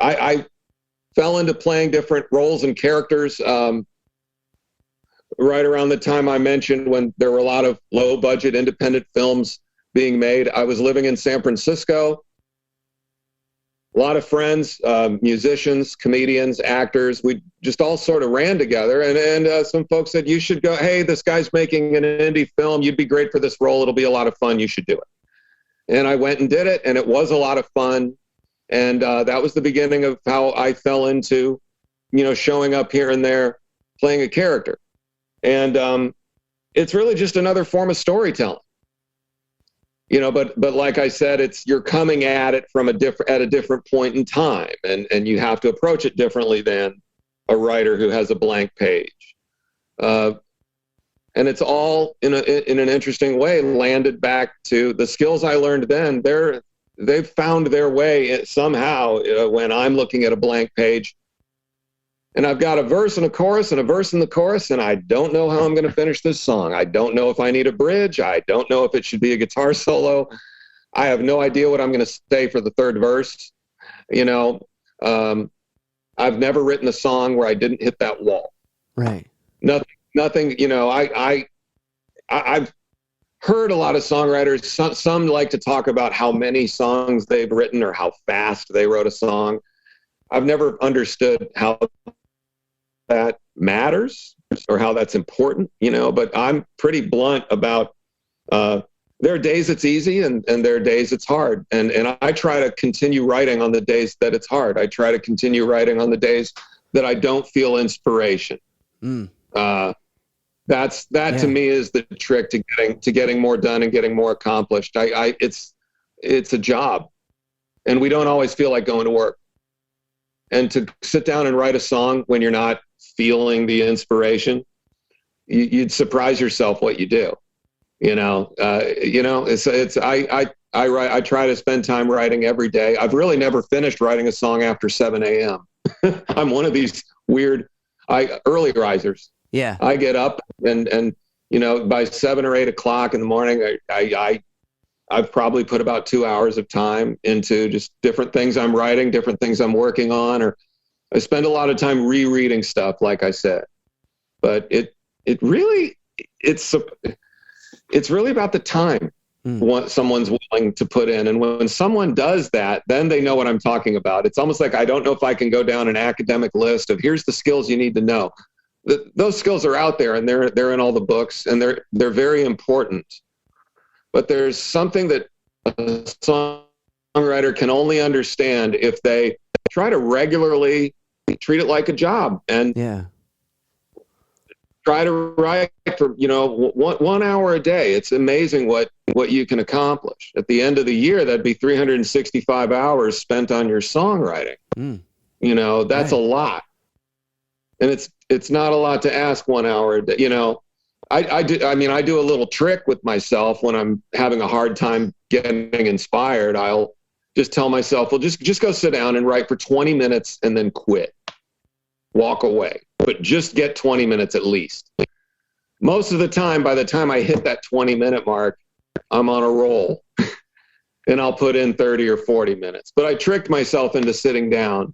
I fell into playing different roles and characters right around the time I mentioned, when there were a lot of low-budget independent films being made. I was living in San Francisco. A lot of friends, musicians, comedians, actors, we just all sort of ran together. And some folks said, you should go, hey, this guy's making an indie film. You'd be great for this role. It'll be a lot of fun. You should do it. And I went and did it, and it was a lot of fun. And that was the beginning of how I fell into, showing up here and there, playing a character. And it's really just another form of storytelling. But like I said, you're coming at it from a different point in time, and you have to approach it differently than a writer who has a blank page. And it's all in an interesting way landed back to the skills I learned then. They've found their way somehow when I'm looking at a blank page, and I've got a verse and a chorus and a verse in the chorus, and I don't know how I'm going to finish this song. I don't know if I need a bridge. I don't know if it should be a guitar solo. I have no idea what I'm going to say for the third verse. I've never written a song where I didn't hit that wall. Right. Nothing. I've heard a lot of songwriters. Some like to talk about how many songs they've written or how fast they wrote a song. I've never understood how that matters or how that's important, but I'm pretty blunt about there are days it's easy and there are days it's hard. And I try to continue writing on the days that it's hard. I try to continue writing on the days that I don't feel inspiration. That to me is the trick to getting more done and getting more accomplished. It's a job, and we don't always feel like going to work. And to sit down and write a song when you're not feeling the inspiration, you'd surprise yourself what you do. I I try to spend time writing every day. I've really never finished writing a song after 7 a.m. I'm one of these weird early risers. Yeah. I get up and by 7 or 8 o'clock in the morning, I've probably put about 2 hours of time into just different things I'm writing, different things I'm working on, or I spend a lot of time rereading stuff, like I said. But it's really about the time someone's willing to put in. And when someone does that, then they know what I'm talking about. It's almost like I don't know if I can go down an academic list of here's the skills you need to know. Those skills are out there, and they're in all the books, and they're very important. But there's something that a songwriter can only understand if they try to regularly treat it like a job and try to write for 1 hour a day. It's amazing what you can accomplish. At the end of the year, that'd be 365 hours spent on your songwriting. That's a lot, and it's not a lot to ask 1 hour a day. I do a little trick with myself when I'm having a hard time getting inspired. I'll just tell myself, well, just go sit down and write for 20 minutes and then quit. Walk away, but just get 20 minutes at least. Most of the time, by the time I hit that 20-minute mark, I'm on a roll and I'll put in 30 or 40 minutes. But I tricked myself into sitting down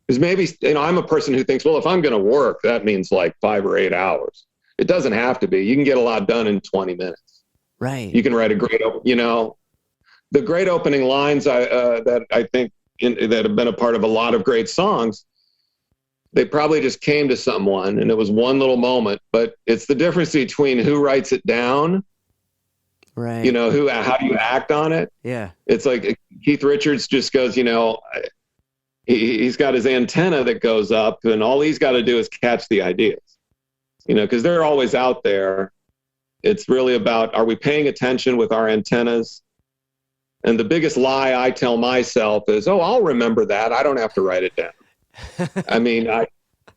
because maybe, I'm a person who thinks, well, if I'm going to work, that means like 5 or 8 hours. It doesn't have to be. You can get a lot done in 20 minutes. Right. You can write a great, the great opening lines that I think that have been a part of a lot of great songs. They probably just came to someone and it was one little moment, but it's the difference between who writes it down, right? How do you act on it? Yeah. It's like Keith Richards just goes, he's got his antenna that goes up and all he's got to do is catch the ideas, because they're always out there. It's really about, are we paying attention with our antennas? And the biggest lie I tell myself is, I'll remember that. I don't have to write it down. I mean,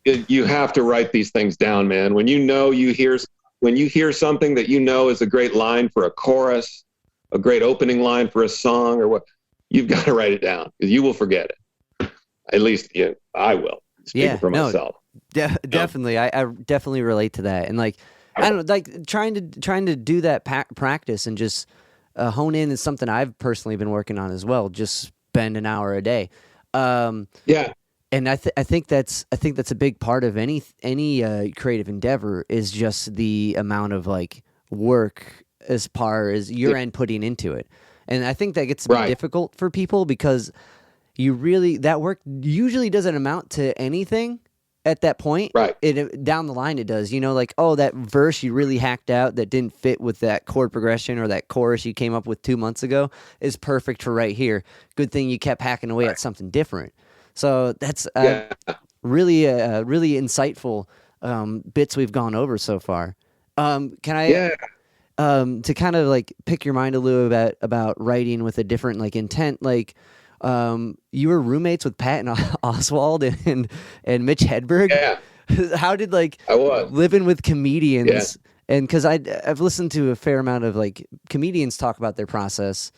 you have to write these things down, man. When you hear something that is a great line for a chorus, a great opening line for a song, or what, you've got to write it down because you will forget it. At least I will. Speaking for myself. Definitely, I definitely relate to that, and I don't know, trying to do that practice and just hone in is something I've personally been working on as well. Just spend an hour a day. And I think that's a big part of any creative endeavor is just the amount of work as far as your end putting into it. And I think that gets to be difficult for people because that work usually doesn't amount to anything at that point. Right. Down the line it does. That verse you really hacked out that didn't fit with that chord progression or that chorus you came up with 2 months ago is perfect for right here. Good thing you kept hacking away at something different. So that's really insightful bits we've gone over so far. Can I to kind of pick your mind a little about writing with a different intent? You were roommates with Pat and Oswald and Mitch Hedberg. Yeah. How did I was living with comedians? Yeah. And because I've listened to a fair amount of comedians talk about their process.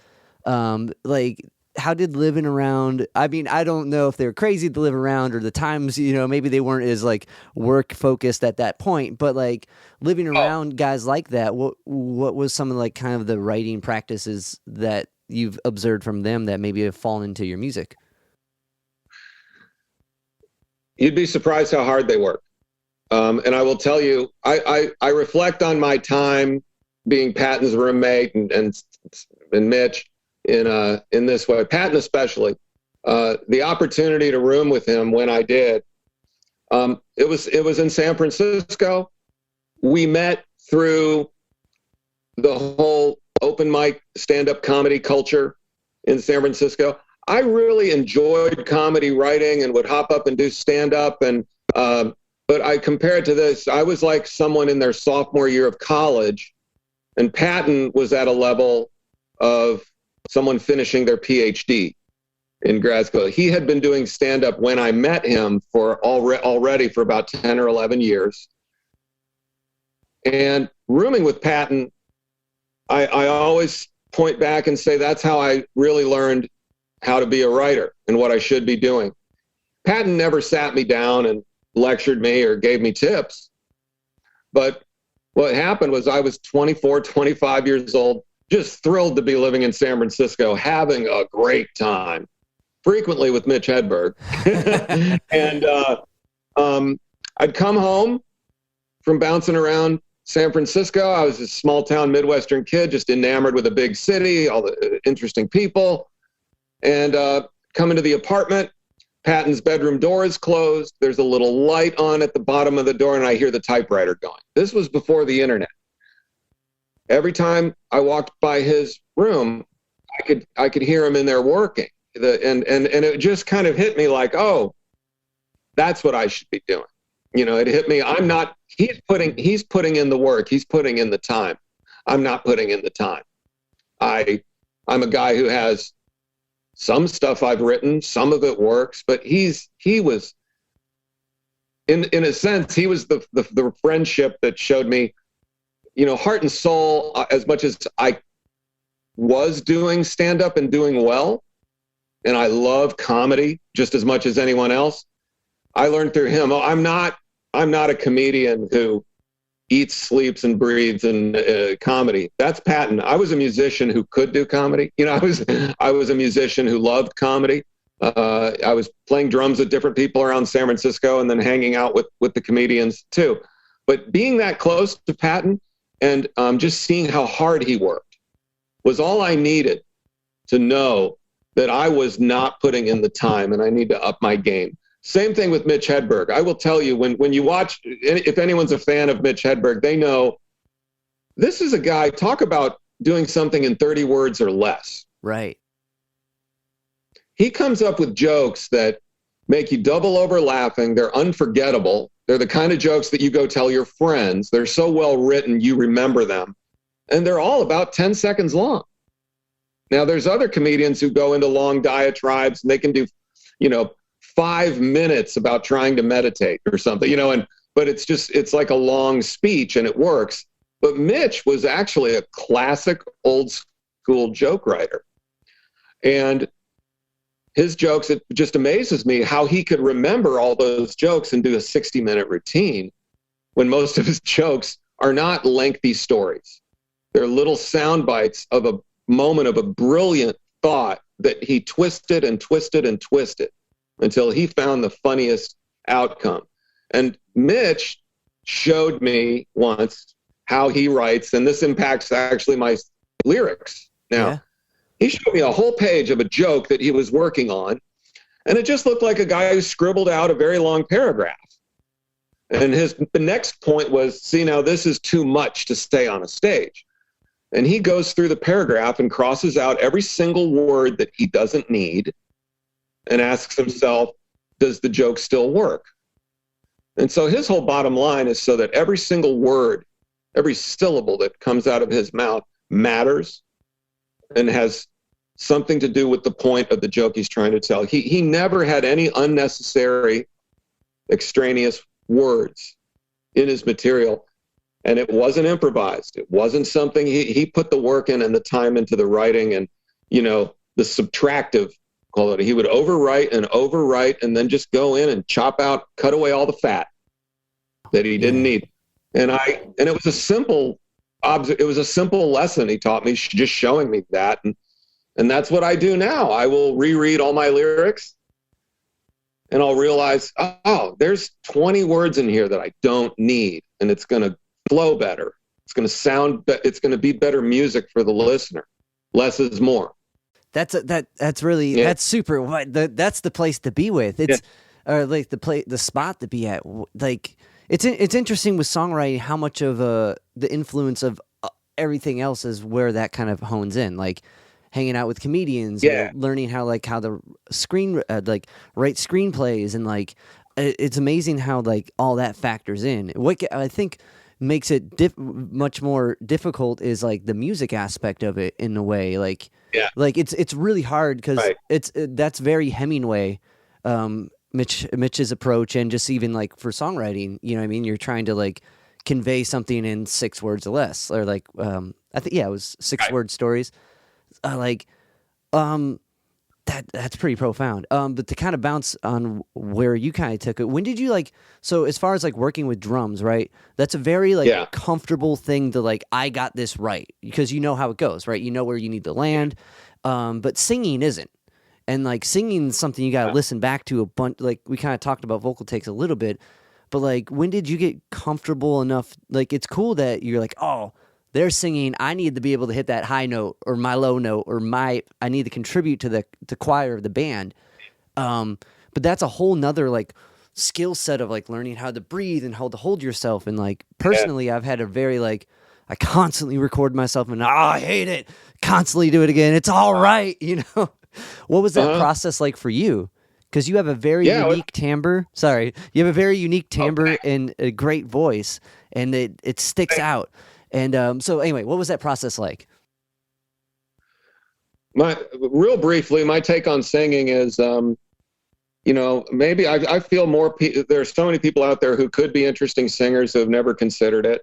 How did living around, I mean, I don't know if they were crazy to live around or the times, maybe they weren't as work focused at that point, but living around guys like that, what was some of kind of the writing practices that you've observed from them that maybe have fallen into your music? You'd be surprised how hard they work. And I will tell you, I reflect on my time being Patton's roommate and Mitch, in this way, Patton especially, the opportunity to room with him when I did, it was in San Francisco. We met through the whole open mic stand-up comedy culture in San Francisco. I really enjoyed comedy writing and would hop up and do stand-up, but I compare it to this. I was like someone in their sophomore year of college, and Patton was at a level of someone finishing their PhD in grad school. He had been doing stand-up when I met him for already for about 10 or 11 years. And rooming with Patton, I always point back and say that's how I really learned how to be a writer and what I should be doing. Patton never sat me down and lectured me or gave me tips. But what happened was I was 24, 25 years old, just thrilled to be living in San Francisco, having a great time, frequently with Mitch Hedberg. And I'd come home from bouncing around San Francisco. I was a small town Midwestern kid, just enamored with a big city, all the interesting people. And come into the apartment, Patton's bedroom door is closed. There's a little light on at the bottom of the door, and I hear the typewriter going. This was before the internet. Every time I walked by his room, I could hear him in there working. And it just kind of hit me like, oh, that's what I should be doing. You know, it hit me. He's putting in the work. He's putting in the time. I'm not putting in the time. I'm a guy who has some stuff I've written, some of it works, but he was, in a sense, he was the friendship that showed me, you know, heart and soul, as much as I was doing stand-up and doing well, and I love comedy just as much as anyone else. I learned through him. I'm not a comedian who eats, sleeps, and breathes in comedy. That's Patton. I was a musician who could do comedy. You know, I was a musician who loved comedy. I was playing drums with different people around San Francisco and then hanging out with the comedians too. But being that close to Patton and just seeing how hard he worked was all I needed to know that I was not putting in the time and I need to up my game. Same thing with Mitch Hedberg. I will tell you, when you watch, if anyone's a fan of Mitch Hedberg, they know this is a guy, talk about doing something in 30 words or less. Right. He comes up with jokes that make you double over laughing. They're unforgettable. They're the kind of jokes that you go tell your friends. They're so well written, you remember them. And they're all about 10 seconds long. Now, there's other comedians who go into long diatribes and they can do, you know, 5 minutes about trying to meditate or something, you know, but it's like a long speech and it works. But Mitch was actually a classic old school joke writer. And his jokes, it just amazes me how he could remember all those jokes and do a 60-minute routine when most of his jokes are not lengthy stories. They're little sound bites of a moment of a brilliant thought that he twisted and twisted and twisted until he found the funniest outcome. And Mitch showed me once how he writes, and this impacts actually my lyrics. Now, He showed me a whole page of a joke that he was working on, and it just looked like a guy who scribbled out a very long paragraph. And the next point was, see, now this is too much to stay on a stage. And he goes through the paragraph and crosses out every single word that he doesn't need and asks himself, does the joke still work? And so his whole bottom line is so that every single word, every syllable that comes out of his mouth matters and has something to do with the point of the joke he's trying to tell. He never had any unnecessary, extraneous words in his material. And it wasn't improvised. It wasn't something he put the work in and the time into the writing and, you know, the subtractive quality. He would overwrite and then just go in and chop out, cut away all the fat that he didn't need. And it was a simple lesson he taught me, just showing me that. And that's what I do now. I will reread all my lyrics and I'll realize, oh, there's 20 words in here that I don't need. And it's going to flow better. It's going to sound, it's going to be better music for the listener. Less is more. That's really, that's super. That's the place to be with. It's or like the spot to be at. Like it's interesting with songwriting how much of the influence of everything else is where that kind of hones in. Like hanging out with comedians, learning how to write screenplays, and like it's amazing how like all that factors in. What I think makes it much more difficult is like the music aspect of it in a way. Like it's really hard because that's very Hemingway, Mitch's approach, and just even like for songwriting, you know what I mean? You're trying to like convey something in 6 words or less, or like I think it was 6 word stories. like, that's pretty profound. But to kind of bounce on where you kind of took it, when did you like? So as far as like working with drums, right? That's a very like comfortable thing to like. I got this right because you know how it goes, right? You know where you need to land. But singing isn't, and like singing is something you got to listen back to a bunch. Like we kind of talked about vocal takes a little bit, but like when did you get comfortable enough? Like it's cool that you're like, oh, they're singing, I need to be able to hit that high note or my low note or I need to contribute to the choir of the band. But that's a whole nother like skill set of like learning how to breathe and how to hold yourself. And like personally, I've had a very like, I constantly record myself and I hate it. Constantly do it again. It's all right. You know, what was that process like for you? Because you have a very unique timbre. Sorry. You have a very unique timbre and a great voice and it sticks out. And so anyway, what was that process like? Real briefly, my take on singing is, you know, maybe I feel more, there are so many people out there who could be interesting singers who have never considered it.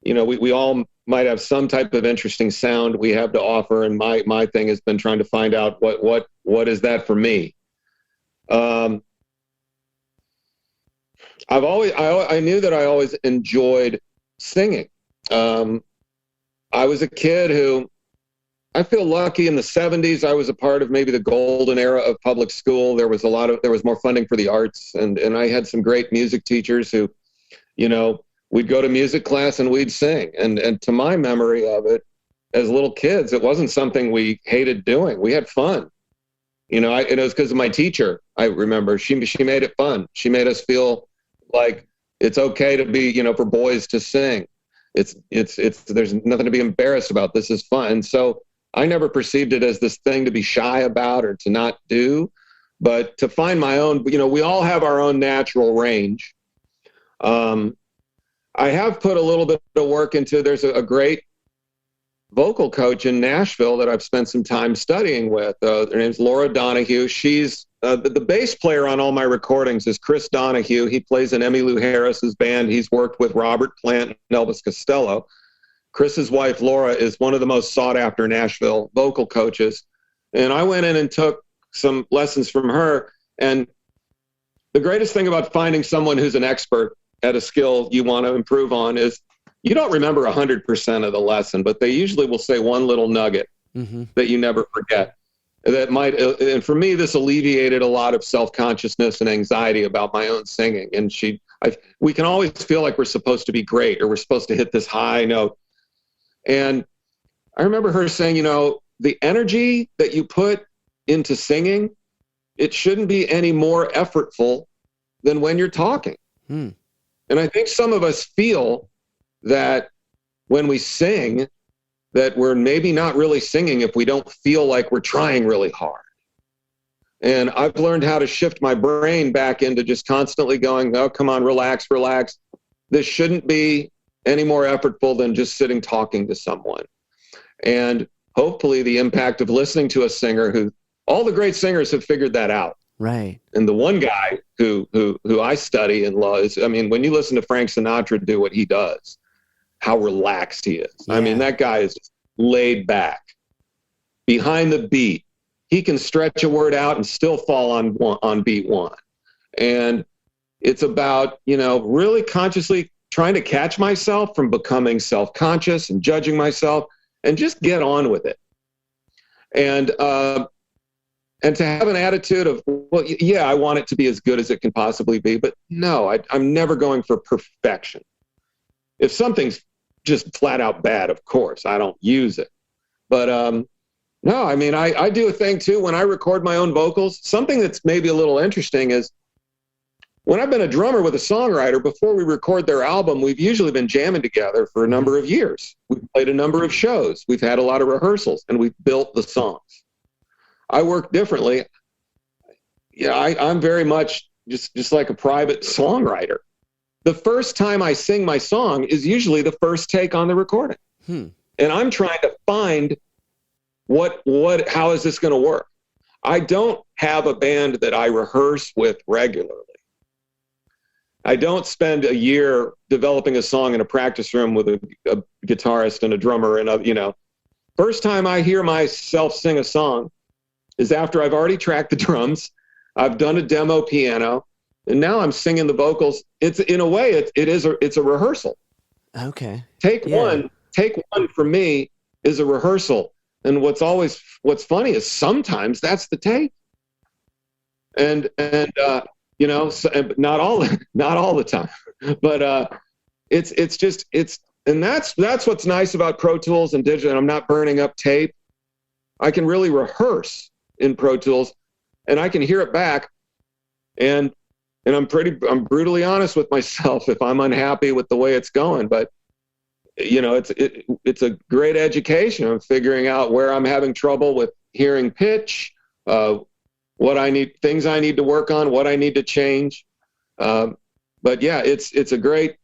You know, we all might have some type of interesting sound we have to offer. And my thing has been trying to find out what is that for me? I knew that I always enjoyed singing. I was a kid who, I feel lucky in the 70s. I was a part of maybe the golden era of public school. There was more funding for the arts, and I had some great music teachers who, you know, we'd go to music class and we'd sing. And to my memory of it, as little kids, it wasn't something we hated doing. We had fun. You know, it was because of my teacher. I remember she made it fun. She made us feel like it's okay to be, you know, for boys to sing. It's there's nothing to be embarrassed about. This is fun. So I never perceived it as this thing to be shy about or to not do, but to find my own, you know, we all have our own natural range. I have put a little bit of work into, there's a great vocal coach in Nashville that I've spent some time studying with. Her name's Laura Donahue. She's the bass player on all my recordings is Chris Donahue. He plays in Emmylou Harris's band. He's worked with Robert Plant and Elvis Costello. Chris's wife, Laura, is one of the most sought after Nashville vocal coaches. And I went in and took some lessons from her. And the greatest thing about finding someone who's an expert at a skill you want to improve on is you don't remember 100% of the lesson, but they usually will say one little nugget that you never forget. That might, and for me, this alleviated a lot of self-consciousness and anxiety about my own singing. And we can always feel like we're supposed to be great or we're supposed to hit this high note. And I remember her saying, you know, the energy that you put into singing, it shouldn't be any more effortful than when you're talking. And I think some of us feel that when we sing, that we're maybe not really singing if we don't feel like we're trying really hard. And I've learned how to shift my brain back into just constantly going, oh, come on, relax. This shouldn't be any more effortful than just sitting talking to someone. And hopefully the impact of listening to a singer who, all the great singers have figured that out. Right. And the one guy who I study and love is, I mean, when you listen to Frank Sinatra do what he does, how relaxed he is. Yeah. I mean, that guy is laid back behind the beat. He can stretch a word out and still fall on beat one. And it's about, you know, really consciously trying to catch myself from becoming self-conscious and judging myself and just get on with it. And to have an attitude of, well, yeah, I want it to be as good as it can possibly be, but no, I'm never going for perfection. If something's just flat out bad, of course, I don't use it. But no, I mean, I do a thing too when I record my own vocals. Something that's maybe a little interesting is when I've been a drummer with a songwriter, before we record their album, we've usually been jamming together for a number of years. We've played a number of shows. We've had a lot of rehearsals, and we've built the songs. I work differently. Yeah, I'm very much just like a private songwriter. The first time I sing my song is usually the first take on the recording. And I'm trying to find how is this going to work? I don't have a band that I rehearse with regularly. I don't spend a year developing a song in a practice room with a guitarist and a drummer and you know, First time I hear myself sing a song is after I've already tracked the drums, I've done a demo piano, and now I'm singing the vocals. It's in a way, it's a rehearsal. Okay. Take one for me is a rehearsal. And what's funny is sometimes that's the take. And you know, so, not all the time, but and that's what's nice about Pro Tools and digital. And I'm not burning up tape. I can really rehearse in Pro Tools, and I can hear it back, and I'm brutally honest with myself if I'm unhappy with the way it's going. But you know, it's a great education. I'm figuring out where I'm having trouble with hearing pitch, things I need to work on, what I need to change. But yeah, it's a great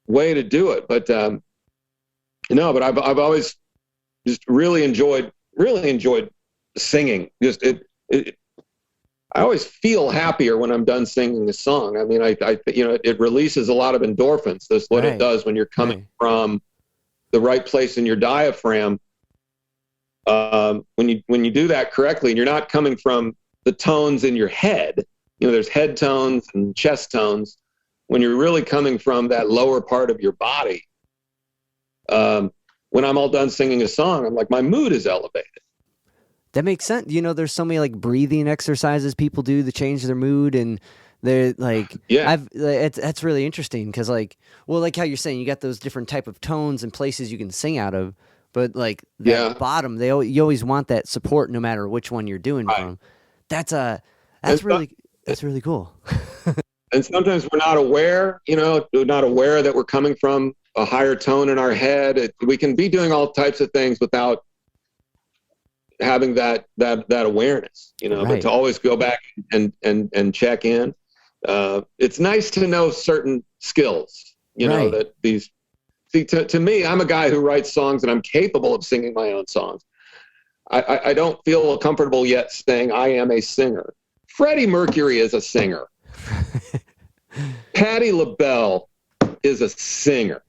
way to do it. But but I've always just really enjoyed singing. Just I always feel happier when I'm done singing a song. I mean, it releases a lot of endorphins. That's what it does when you're coming from the right place in your diaphragm. When you do that correctly, and you're not coming from the tones in your head. You know, there's head tones and chest tones. When you're really coming from that lower part of your body, when I'm all done singing a song, I'm like, my mood is elevated. That makes sense. You know, there's so many like breathing exercises people do to change their mood, and they're like, that's really interesting because like how you're saying, you got those different type of tones and places you can sing out of, but like that bottom, you always want that support no matter which one you're doing from. That's really cool. And sometimes we're not aware, that we're coming from a higher tone in our head. We can be doing all types of things without having that awareness, but to always go back and check in. It's nice to know certain skills, that these, to me, I'm a guy who writes songs and I'm capable of singing my own songs. I don't feel comfortable yet saying I am a singer. Freddie Mercury is a singer. Patti LaBelle is a singer,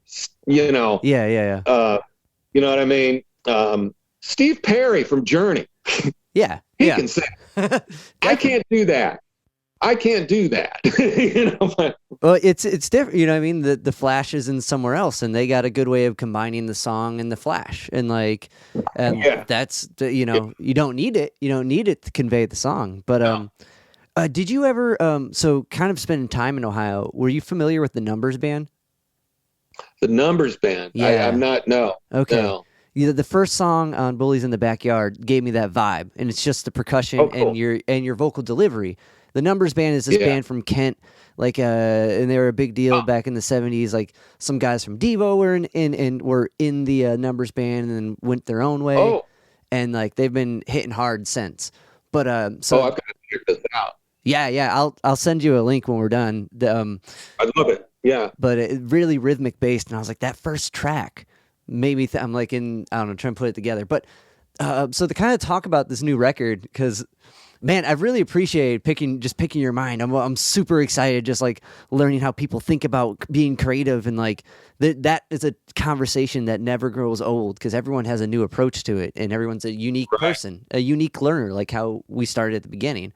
Yeah. You know what I mean? Steve Perry from Journey. He can sing. I can't do that. Well, it's different. You know what I mean? The Flash is in somewhere else, and they got a good way of combining the song and the Flash. And that's, you don't need it. You don't need it to convey the song. But did you ever, so kind of spending time in Ohio, were you familiar with the Numbers Band? The Numbers Band? Yeah. I'm not, no. Okay. No. The first song on Bullies in the Backyard gave me that vibe, and it's just the percussion and your vocal delivery. The Numbers Band is this band from Kent, and they were a big deal back in the 70s. Like some guys from Devo were in the Numbers Band and then went their own way, and like they've been hitting hard since. But I've got to check this out. Yeah, I'll send you a link when we're done. I'd love it. Yeah, but it really rhythmic based, and I was like, that first track made me. I'm like trying to put it together. But so to kind of talk about this new record, because man, I really appreciate picking your mind. I'm super excited, just like learning how people think about being creative, and like that is a conversation that never grows old because everyone has a new approach to it, and everyone's a unique person, a unique learner, like how we started at the beginning.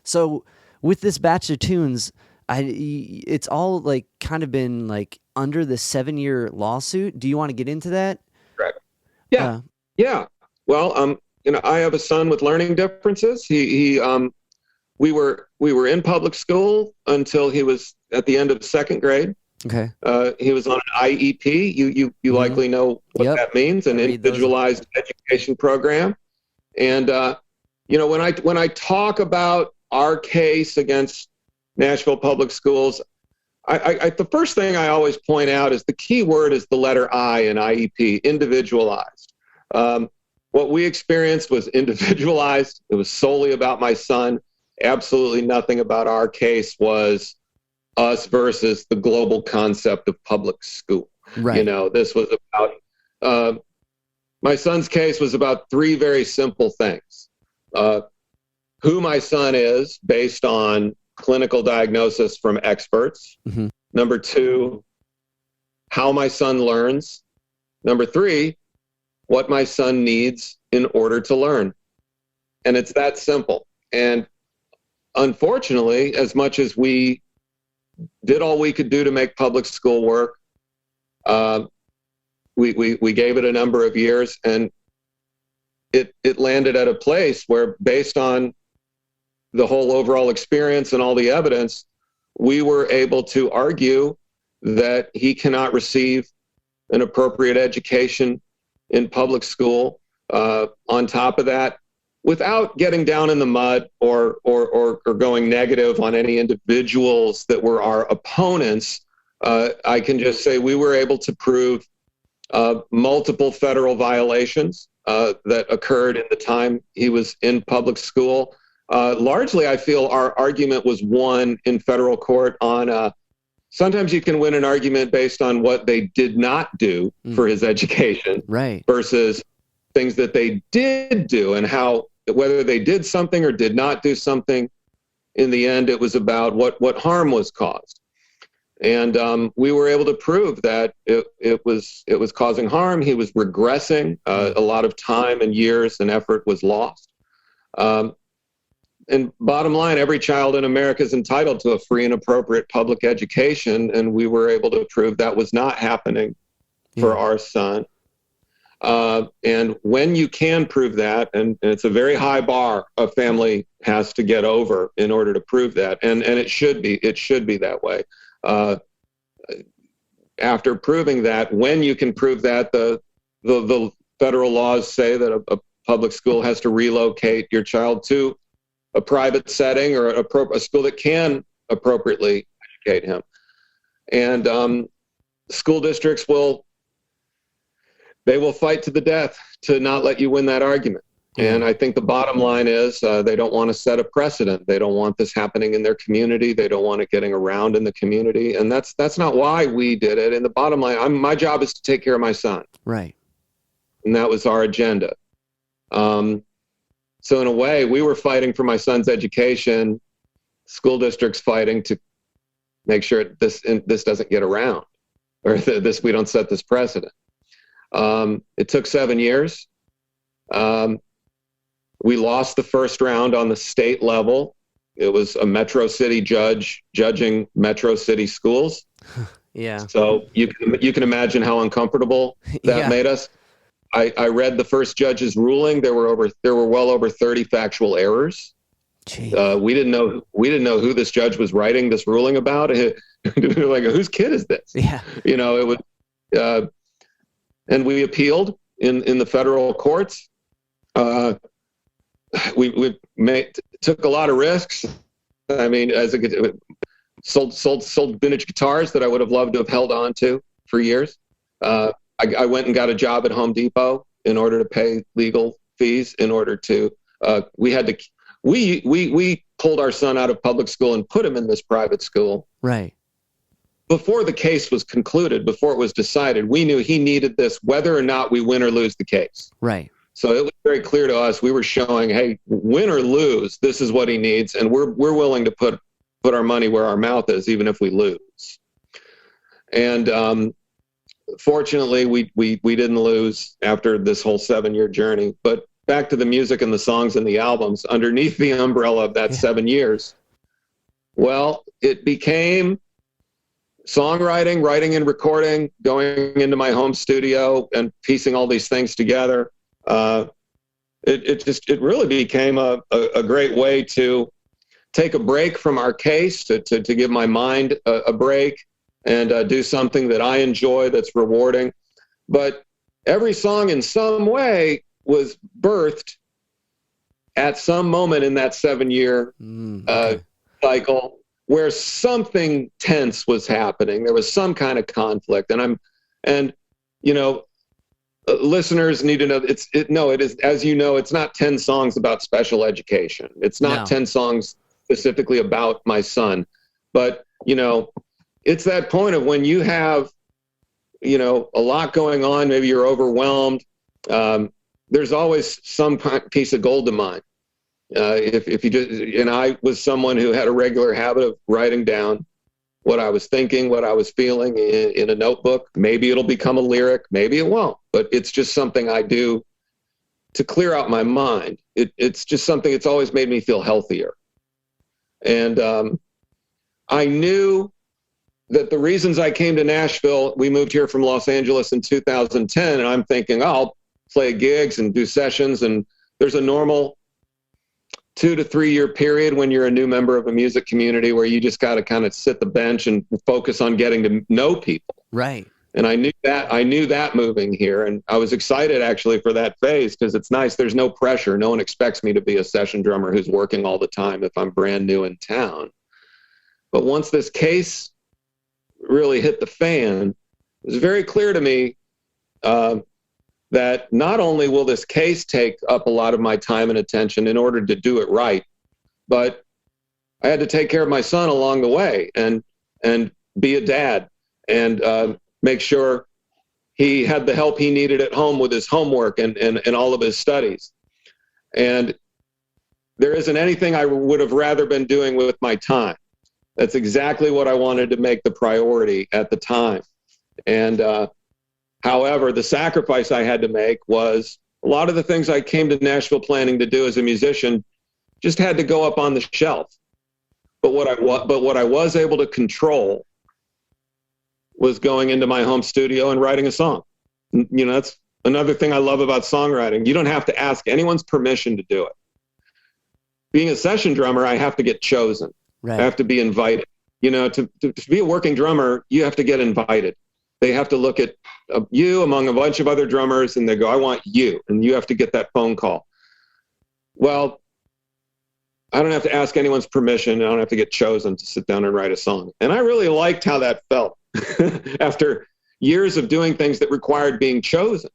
So with this batch of tunes, it's all like kind of been like under the 7-year lawsuit. Do you want to get into that? Correct. Yeah. Yeah. Well, I have a son with learning differences. We were in public school until he was at the end of second grade. Okay. He was on an IEP. You likely know what that means, an individualized education program. And when I talk about our case against Nashville Public Schools, the first thing I always point out is the key word is the letter I in IEP, individualized. What we experienced was individualized. It was solely about my son. Absolutely nothing about our case was us versus the global concept of public school. Right. This was about, my son's case was about 3 very simple things. Who my son is based on clinical diagnosis from experts. Mm-hmm. Number 2, how my son learns. Number 3, what my son needs in order to learn. And it's that simple. And unfortunately, as much as we did all we could do to make public school work, we gave it a number of years, and it landed at a place where, based on the whole overall experience and all the evidence, we were able to argue that he cannot receive an appropriate education in public school. On top of that, without getting down in the mud or going negative on any individuals that were our opponents, I can just say we were able to prove multiple federal violations that occurred in the time he was in public school. Largely, I feel our argument was won in federal court on sometimes you can win an argument based on what they did not do for his education, right, versus things that they did do, and how, whether they did something or did not do something, in the end, it was about what harm was caused. And we were able to prove that it was causing harm. He was regressing. A lot of time and years and effort was lost. And bottom line, every child in America is entitled to a free and appropriate public education. And we were able to prove that was not happening for our son. And when you can prove that, and it's a very high bar a family has to get over in order to prove that. And it should be that way. After proving that, when you can prove that, the federal laws say that a public school has to relocate your child to a private setting or a school that can appropriately educate him. And school districts will fight to the death to not let you win that argument. And I think the bottom line is they don't want to set a precedent. They don't want this happening in their community. They don't want it getting around in the community. And that's not why we did it. And the bottom line, my job is to take care of my son. Right. And that was our agenda. So in a way, we were fighting for my son's education, school districts fighting to make sure this doesn't get around, or we don't set this precedent. It took 7 years. We lost the first round on the state level. It was a Metro City judge judging Metro City schools. Yeah. So you can imagine how uncomfortable that made us. I read the first judge's ruling. There were well over 30 factual errors. We didn't know who this judge was writing this ruling about. Like, whose kid is this? Yeah. You know, it was, and we appealed in the federal courts. We took a lot of risks. I mean, sold vintage guitars that I would have loved to have held on to for years. I went and got a job at Home Depot in order to pay legal fees. In order to, we pulled our son out of public school and put him in this private school. Right. Before the case was concluded, before it was decided, we knew he needed this, whether or not we win or lose the case. Right. So it was very clear to us. We were showing, hey, win or lose, this is what he needs, and we're willing to put our money where our mouth is, even if we lose. And fortunately, we didn't lose after this whole 7-year journey. But back to the music and the songs and the albums, underneath the umbrella of that 7 years, well, it became songwriting, writing and recording, going into my home studio and piecing all these things together. It really became a great way to take a break from our case, to give my mind a break and do something that I enjoy, that's rewarding. But every song in some way was birthed at some moment in that 7-year cycle, where something tense was happening. There was some kind of conflict, and listeners need to know it is, as you know, it's not 10 songs about special education. It's not 10 songs specifically about my son, but it's that point of when you have, a lot going on, maybe you're overwhelmed. There's always some piece of gold to mine. If you just, and I was someone who had a regular habit of writing down what I was thinking, what I was feeling in a notebook. Maybe it'll become a lyric, maybe it won't, but it's just something I do to clear out my mind. It's just something, it's always made me feel healthier. And I knew that the reasons I came to Nashville, we moved here from Los Angeles in 2010, and I'm thinking, oh, I'll play gigs and do sessions, and there's a normal 2 to 3 year period when you're a new member of a music community where you just got to kind of sit the bench and focus on getting to know people. Right. And I knew that moving here. And I was excited actually for that phase because it's nice. There's no pressure. No one expects me to be a session drummer who's working all the time if I'm brand new in town. But once this case really hit the fan, it was very clear to me that not only will this case take up a lot of my time and attention in order to do it right, but I had to take care of my son along the way and be a dad and make sure he had the help he needed at home with his homework and all of his studies. And there isn't anything I would have rather been doing with my time. That's exactly what I wanted to make the priority at the time. And however, the sacrifice I had to make was a lot of the things I came to Nashville planning to do as a musician just had to go up on the shelf. But what I was able to control was going into my home studio and writing a song. You know, that's another thing I love about songwriting. You don't have to ask anyone's permission to do it. Being a session drummer, I have to get chosen. Right. I have to be invited. You know, to be a working drummer, you have to get invited. They have to look at you among a bunch of other drummers and they go, I want you. And you have to get that phone call. Well, I don't have to ask anyone's permission. I don't have to get chosen to sit down and write a song. And I really liked how that felt after years of doing things that required being chosen,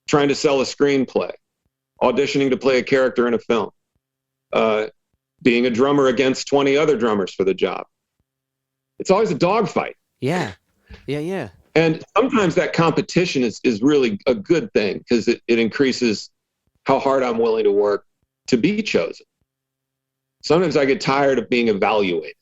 trying to sell a screenplay, auditioning to play a character in a film, being a drummer against 20 other drummers for the job. It's always a dogfight. Yeah. Yeah. And sometimes that competition is really a good thing because it increases how hard I'm willing to work to be chosen. Sometimes I get tired of being evaluated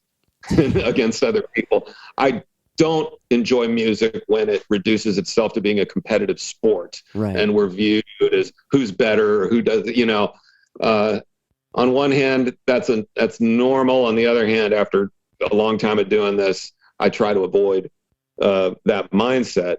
against other people. I don't enjoy music when it reduces itself to being a competitive sport. Right. And we're viewed as who's better or who does, you know. On one hand, that's normal. On the other hand, after a long time of doing this, I try to avoid that mindset.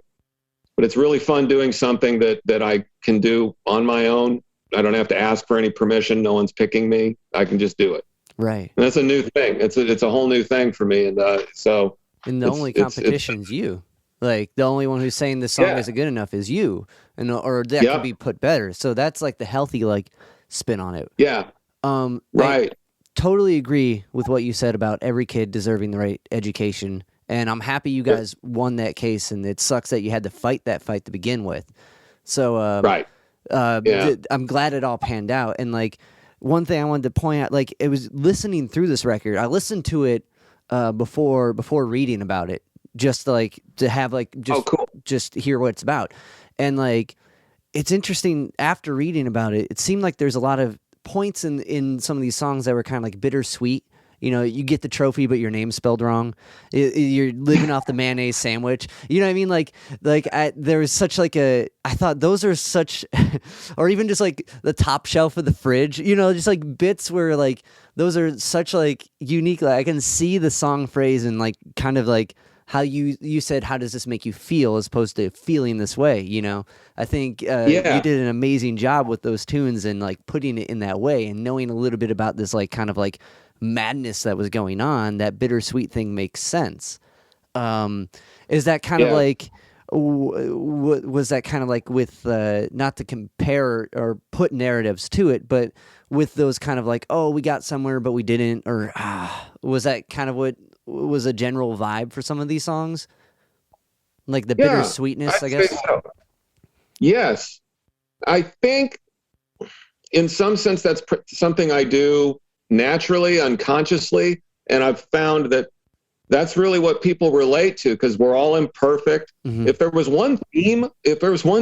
But it's really fun doing something that I can do on my own. I don't have to ask for any permission. No one's picking me. I can just do it. Right. And that's a new thing. It's a whole new thing for me. And so. And the only competition's you. Like the only one who's saying this song isn't good enough is you, and or that could be put better. So that's like the healthy like spin on it. Yeah. Right. I totally agree with what you said about every kid deserving the right education. And I'm happy you guys won that case, and it sucks that you had to fight that fight to begin with. So, right. I'm glad it all panned out. And like one thing I wanted to point out, like it was listening through this record. I listened to it before reading about it, just like to have like just hear what it's about. And like it's interesting after reading about it. It seemed like there's a lot of points in some of these songs that were kind of like bittersweet. You know, you get the trophy, but your name's spelled wrong. You're living off the mayonnaise sandwich. You know what I mean? Like there was such like I thought those are such, or even just like the top shelf of the fridge, you know, just like bits where like those are such like unique. Like I can see the song phrase and like kind of like how you said, how does this make you feel as opposed to feeling this way? You know, I think you did an amazing job with those tunes and like putting it in that way and knowing a little bit about this like kind of like madness that was going on. That bittersweet thing makes sense. Is that kind of like was that kind of like with not to compare or put narratives to it, but with those kind of like, oh, we got somewhere but we didn't, or was that kind of what was a general vibe for some of these songs, like the bittersweetness, I guess? So. Yes, I think in some sense that's something I do naturally, unconsciously, and I've found that that's really what people relate to because we're all imperfect. Mm-hmm. If there was one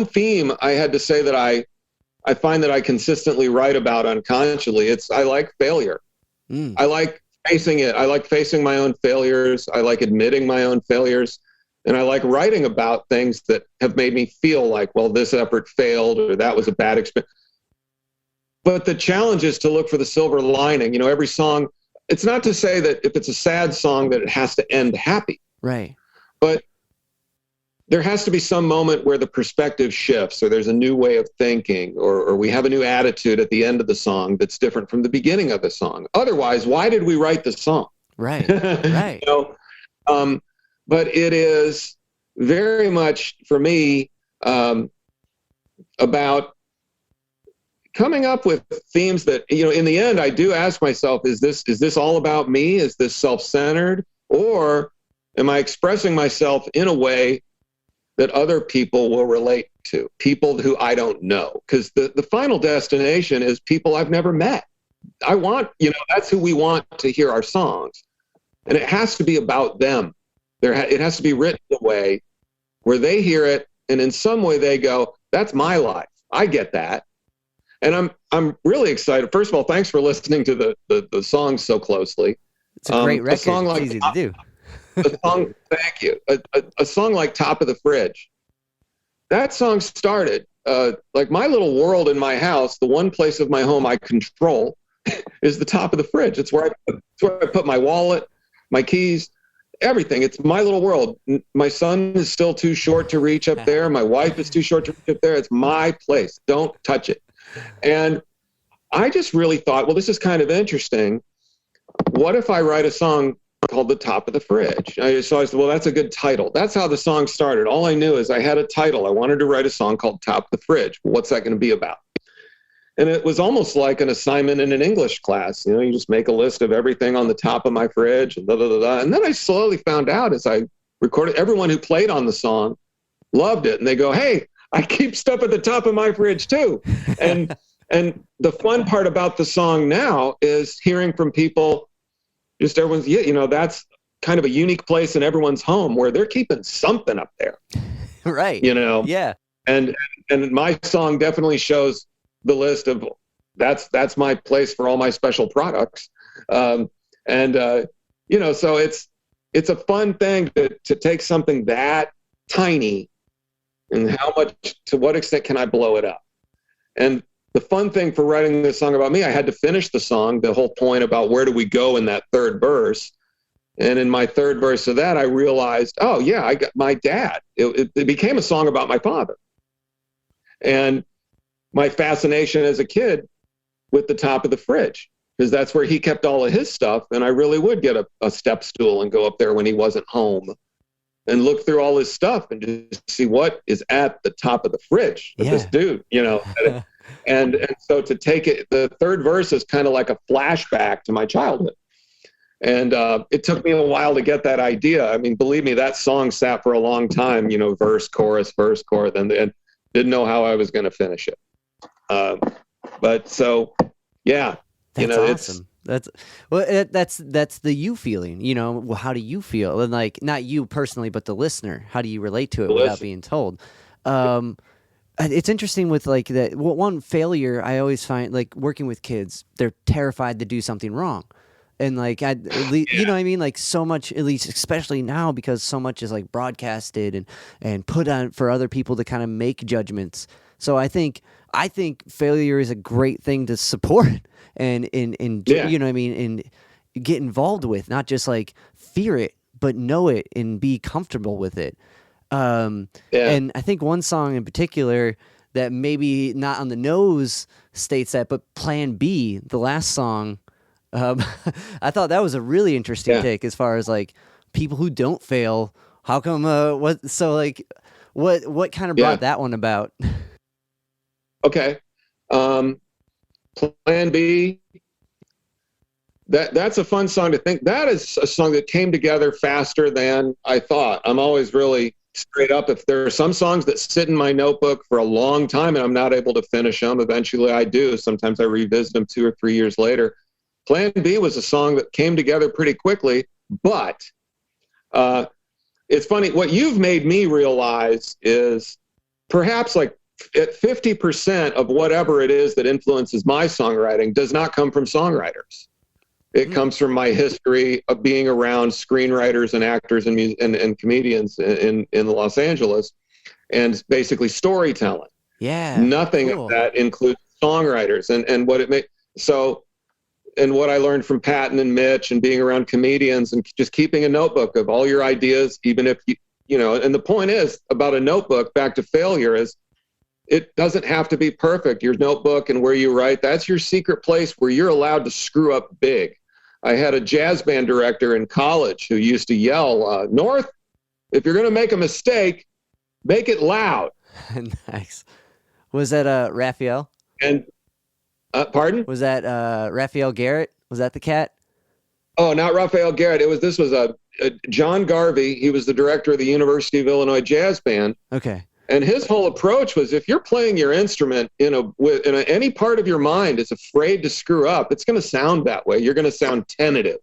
theme I had to say that I find that I consistently write about unconsciously, it's I like failure. I like facing it. I like facing my own failures. I like admitting my own failures. And I like writing about things that have made me feel like, well, this effort failed or that was a bad experience. But the challenge is to look for the silver lining. You know, every song, it's not to say that if it's a sad song that it has to end happy. Right. But there has to be some moment where the perspective shifts, or there's a new way of thinking, or we have a new attitude at the end of the song that's different from the beginning of the song. Otherwise, why did we write the song? Right, right. You know, but it is very much, for me, about coming up with themes that, you know, in the end, I do ask myself, is this all about me? Is this self-centered? Or am I expressing myself in a way that other people will relate to, people who I don't know? Because the final destination is people I've never met. I want, you know, that's who we want to hear our songs. And it has to be about them. It has to be written in a way where they hear it, and in some way they go, that's my life. I get that. And I'm really excited. First of all, thanks for listening to the songs so closely. It's a great record. A song like, it's easy to do. Thank you. A song like Top of the Fridge. That song started, like my little world in my house, the one place of my home I control is the top of the fridge. It's where I put my wallet, my keys, everything. It's my little world. My son is still too short to reach up there. My wife is too short to reach up there. It's my place. Don't touch it. And I just really thought, well, this is kind of interesting. What if I write a song called The Top of the Fridge? So I said, well, that's a good title. That's how the song started. All I knew is I had a title. I wanted to write a song called Top of the Fridge. What's that going to be about? And it was almost like an assignment in an English class. You know, you just make a list of everything on the top of my fridge and blah, blah, blah, blah. And then I slowly found out as I recorded, everyone who played on the song loved it. And they go, hey, I keep stuff at the top of my fridge too. And the fun part about the song now is hearing from people, just everyone's, yeah, you know, that's kind of a unique place in everyone's home where they're keeping something up there. Right. You know? Yeah. And my song definitely shows the list of that's my place for all my special products. You know, so it's a fun thing to take something that tiny and to what extent can I blow it up? And the fun thing for writing this song about me, I had to finish the song, the whole point about where do we go in that third verse. And in my third verse of that, I realized, oh yeah, I got my dad. It became a song about my father. And my fascination as a kid with the top of the fridge, because that's where he kept all of his stuff. And I really would get a step stool and go up there when he wasn't home and look through all his stuff and just see what is at the top of the fridge of this dude, you know. And so to take it, the third verse is kind of like a flashback to my childhood. And it took me a while to get that idea. I mean, believe me, that song sat for a long time, you know, verse, chorus, then didn't know how I was going to finish it. But so, yeah, that's, you know, awesome. That's the you feeling, you know. Well, how do you feel? And like, not you personally, but the listener, how do you relate to it without being told? It's interesting with like that. Well, one failure I always find, like working with kids, they're terrified to do something wrong. And like, you know what I mean? Like so much, at least, especially now, because so much is like broadcasted and put on for other people to kind of make judgments. So I think failure is a great thing to support and you know what I mean? And get involved with, not just like fear it, but know it and be comfortable with it. And I think one song in particular that maybe not on the nose states that, but Plan B, the last song, I thought that was a really interesting take as far as like people who don't fail. How come? What kind of brought that one about? Okay, Plan B. That's a fun song to think. That is a song that came together faster than I thought. I'm always really straight up. If there are some songs that sit in my notebook for a long time and I'm not able to finish them, eventually I do. Sometimes I revisit them 2 or 3 years later. Plan B was a song that came together pretty quickly, but it's funny. What you've made me realize is perhaps like at 50% of whatever it is that influences my songwriting does not come from songwriters. It comes from my history of being around screenwriters and actors and comedians in Los Angeles, and basically storytelling. Yeah. Nothing cool. of that includes songwriters and what it makes. So, and what I learned from Patton and Mitch and being around comedians and just keeping a notebook of all your ideas, even if you know, and the point is about a notebook, back to failure, is it doesn't have to be perfect. Your notebook and where you write, that's your secret place where you're allowed to screw up big. I had a jazz band director in college who used to yell, North, if you're going to make a mistake, make it loud. Nice. Was that Raphael? And pardon? Was that Raphael Garrett? Was that the cat? Oh, not Raphael Garrett. This was a John Garvey. He was the director of the University of Illinois Jazz Band. Okay. And his whole approach was, if you're playing your instrument any part of your mind is afraid to screw up, it's going to sound that way. You're going to sound tentative.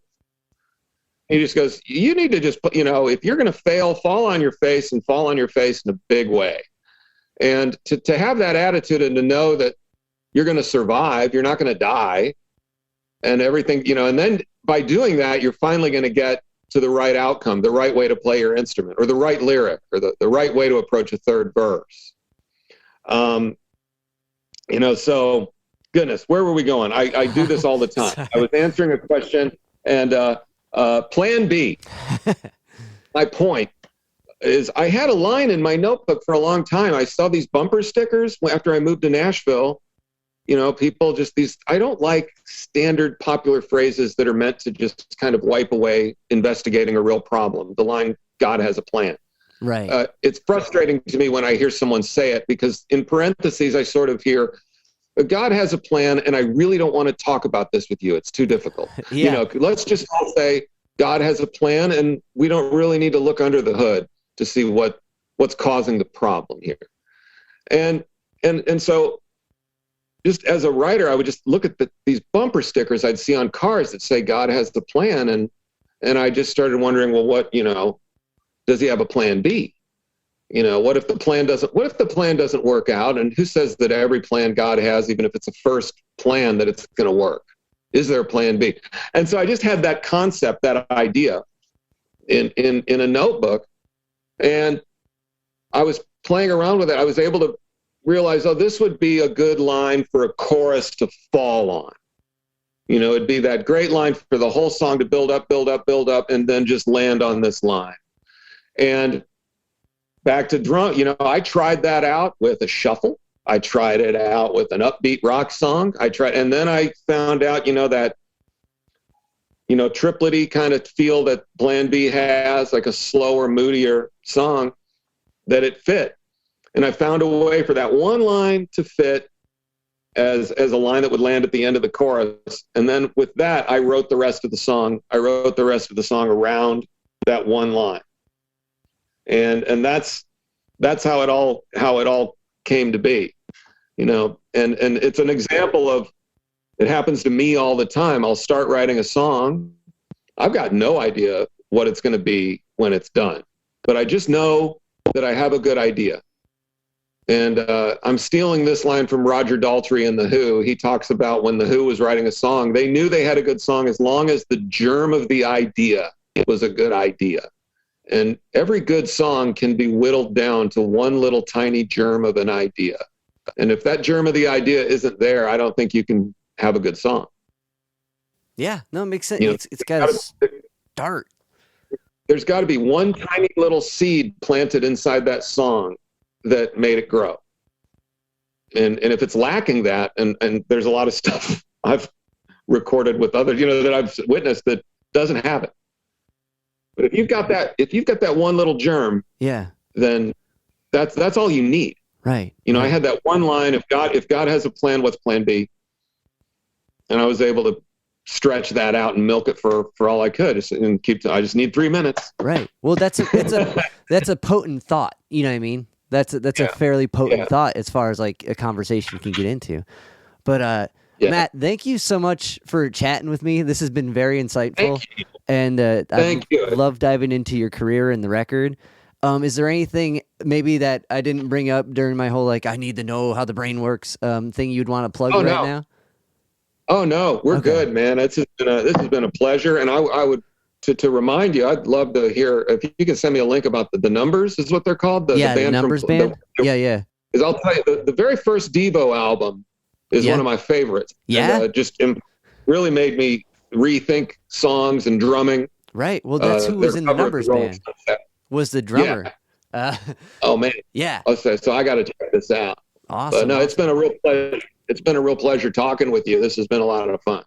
He just goes, you need to just, if you're going to fail, fall on your face and fall on your face in a big way. And to have that attitude and to know that you're going to survive, you're not going to die, and everything, and then by doing that, you're finally going to get to the right outcome, the right way to play your instrument, or the right lyric, or the right way to approach a third verse. So goodness, where were we going? I do this all the time. I was answering a question, and plan B. My point is, I had a line in my notebook for a long time. I saw these bumper stickers after I moved to Nashville. People just I don't like standard popular phrases that are meant to just kind of wipe away investigating a real problem. The line, God has a plan. Right. It's frustrating to me when I hear someone say it, because in parentheses, I sort of hear, God has a plan, and I really don't want to talk about this with you. It's too difficult. Yeah. Let's just all say God has a plan, and we don't really need to look under the hood to see what's causing the problem here. And so, just as a writer, I would just look at these bumper stickers I'd see on cars that say God has the plan. And I just started wondering, well, does he have a plan B? What if the plan doesn't work out? And who says that every plan God has, even if it's a first plan, that it's going to work? Is there a plan B? And so I just had that concept, that idea in a notebook, and I was playing around with it. I was able to realize, this would be a good line for a chorus to fall on. It'd be that great line for the whole song to build up, and then just land on this line. And back to drum, I tried that out with a shuffle. I tried it out with an upbeat rock song. And then I found out, that, triplety kind of feel that Plan B has, like a slower, moodier song, that it fit. And I found a way for that one line to fit as a line that would land at the end of the chorus. And then with that, I wrote the rest of the song. I wrote the rest of the song around that one line. And that's how it all came to be, and it's an example of, it happens to me all the time. I'll start writing a song. I've got no idea what it's going to be when it's done, but I just know that I have a good idea. And I'm stealing this line from Roger Daltrey in The Who. He talks about when The Who was writing a song, they knew they had a good song as long as the germ of the idea was a good idea. And every good song can be whittled down to one little tiny germ of an idea. And if that germ of the idea isn't there, I don't think you can have a good song. Yeah, no, it makes sense. It's got to start. There's got to be one tiny little seed planted inside that song that made it grow. And if it's lacking that, and there's a lot of stuff I've recorded with others, that I've witnessed that doesn't have it. But if you've got that one little germ, yeah, then that's all you need. Right. I had that one line, if God has a plan, what's plan B? And I was able to stretch that out and milk it for all I could, and I just need 3 minutes. Right. Well, that's a potent thought. You know what I mean? That's a fairly potent thought as far as like a conversation can get into. But Matt, thank you so much for chatting with me. This has been very insightful. Thank you. And I love diving into your career and the record. Is there anything maybe that I didn't bring up during my whole I need to know how the brain works thing you'd want to plug now? Oh no, we're good, man. This has been a pleasure, and I would to remind you, I'd love to hear if you can send me a link about the Numbers, is what they're called. The band Numbers band. Yeah. Because I'll tell you, the very first Devo album is one of my favorites. Yeah, and, just really made me rethink songs and drumming. Right. Well, that's who was in the Numbers band. Was the drummer. Yeah. Oh man. Yeah. So I got to check this out. Awesome. But no, it's been a real pleasure. It's been a real pleasure talking with you. This has been a lot of fun.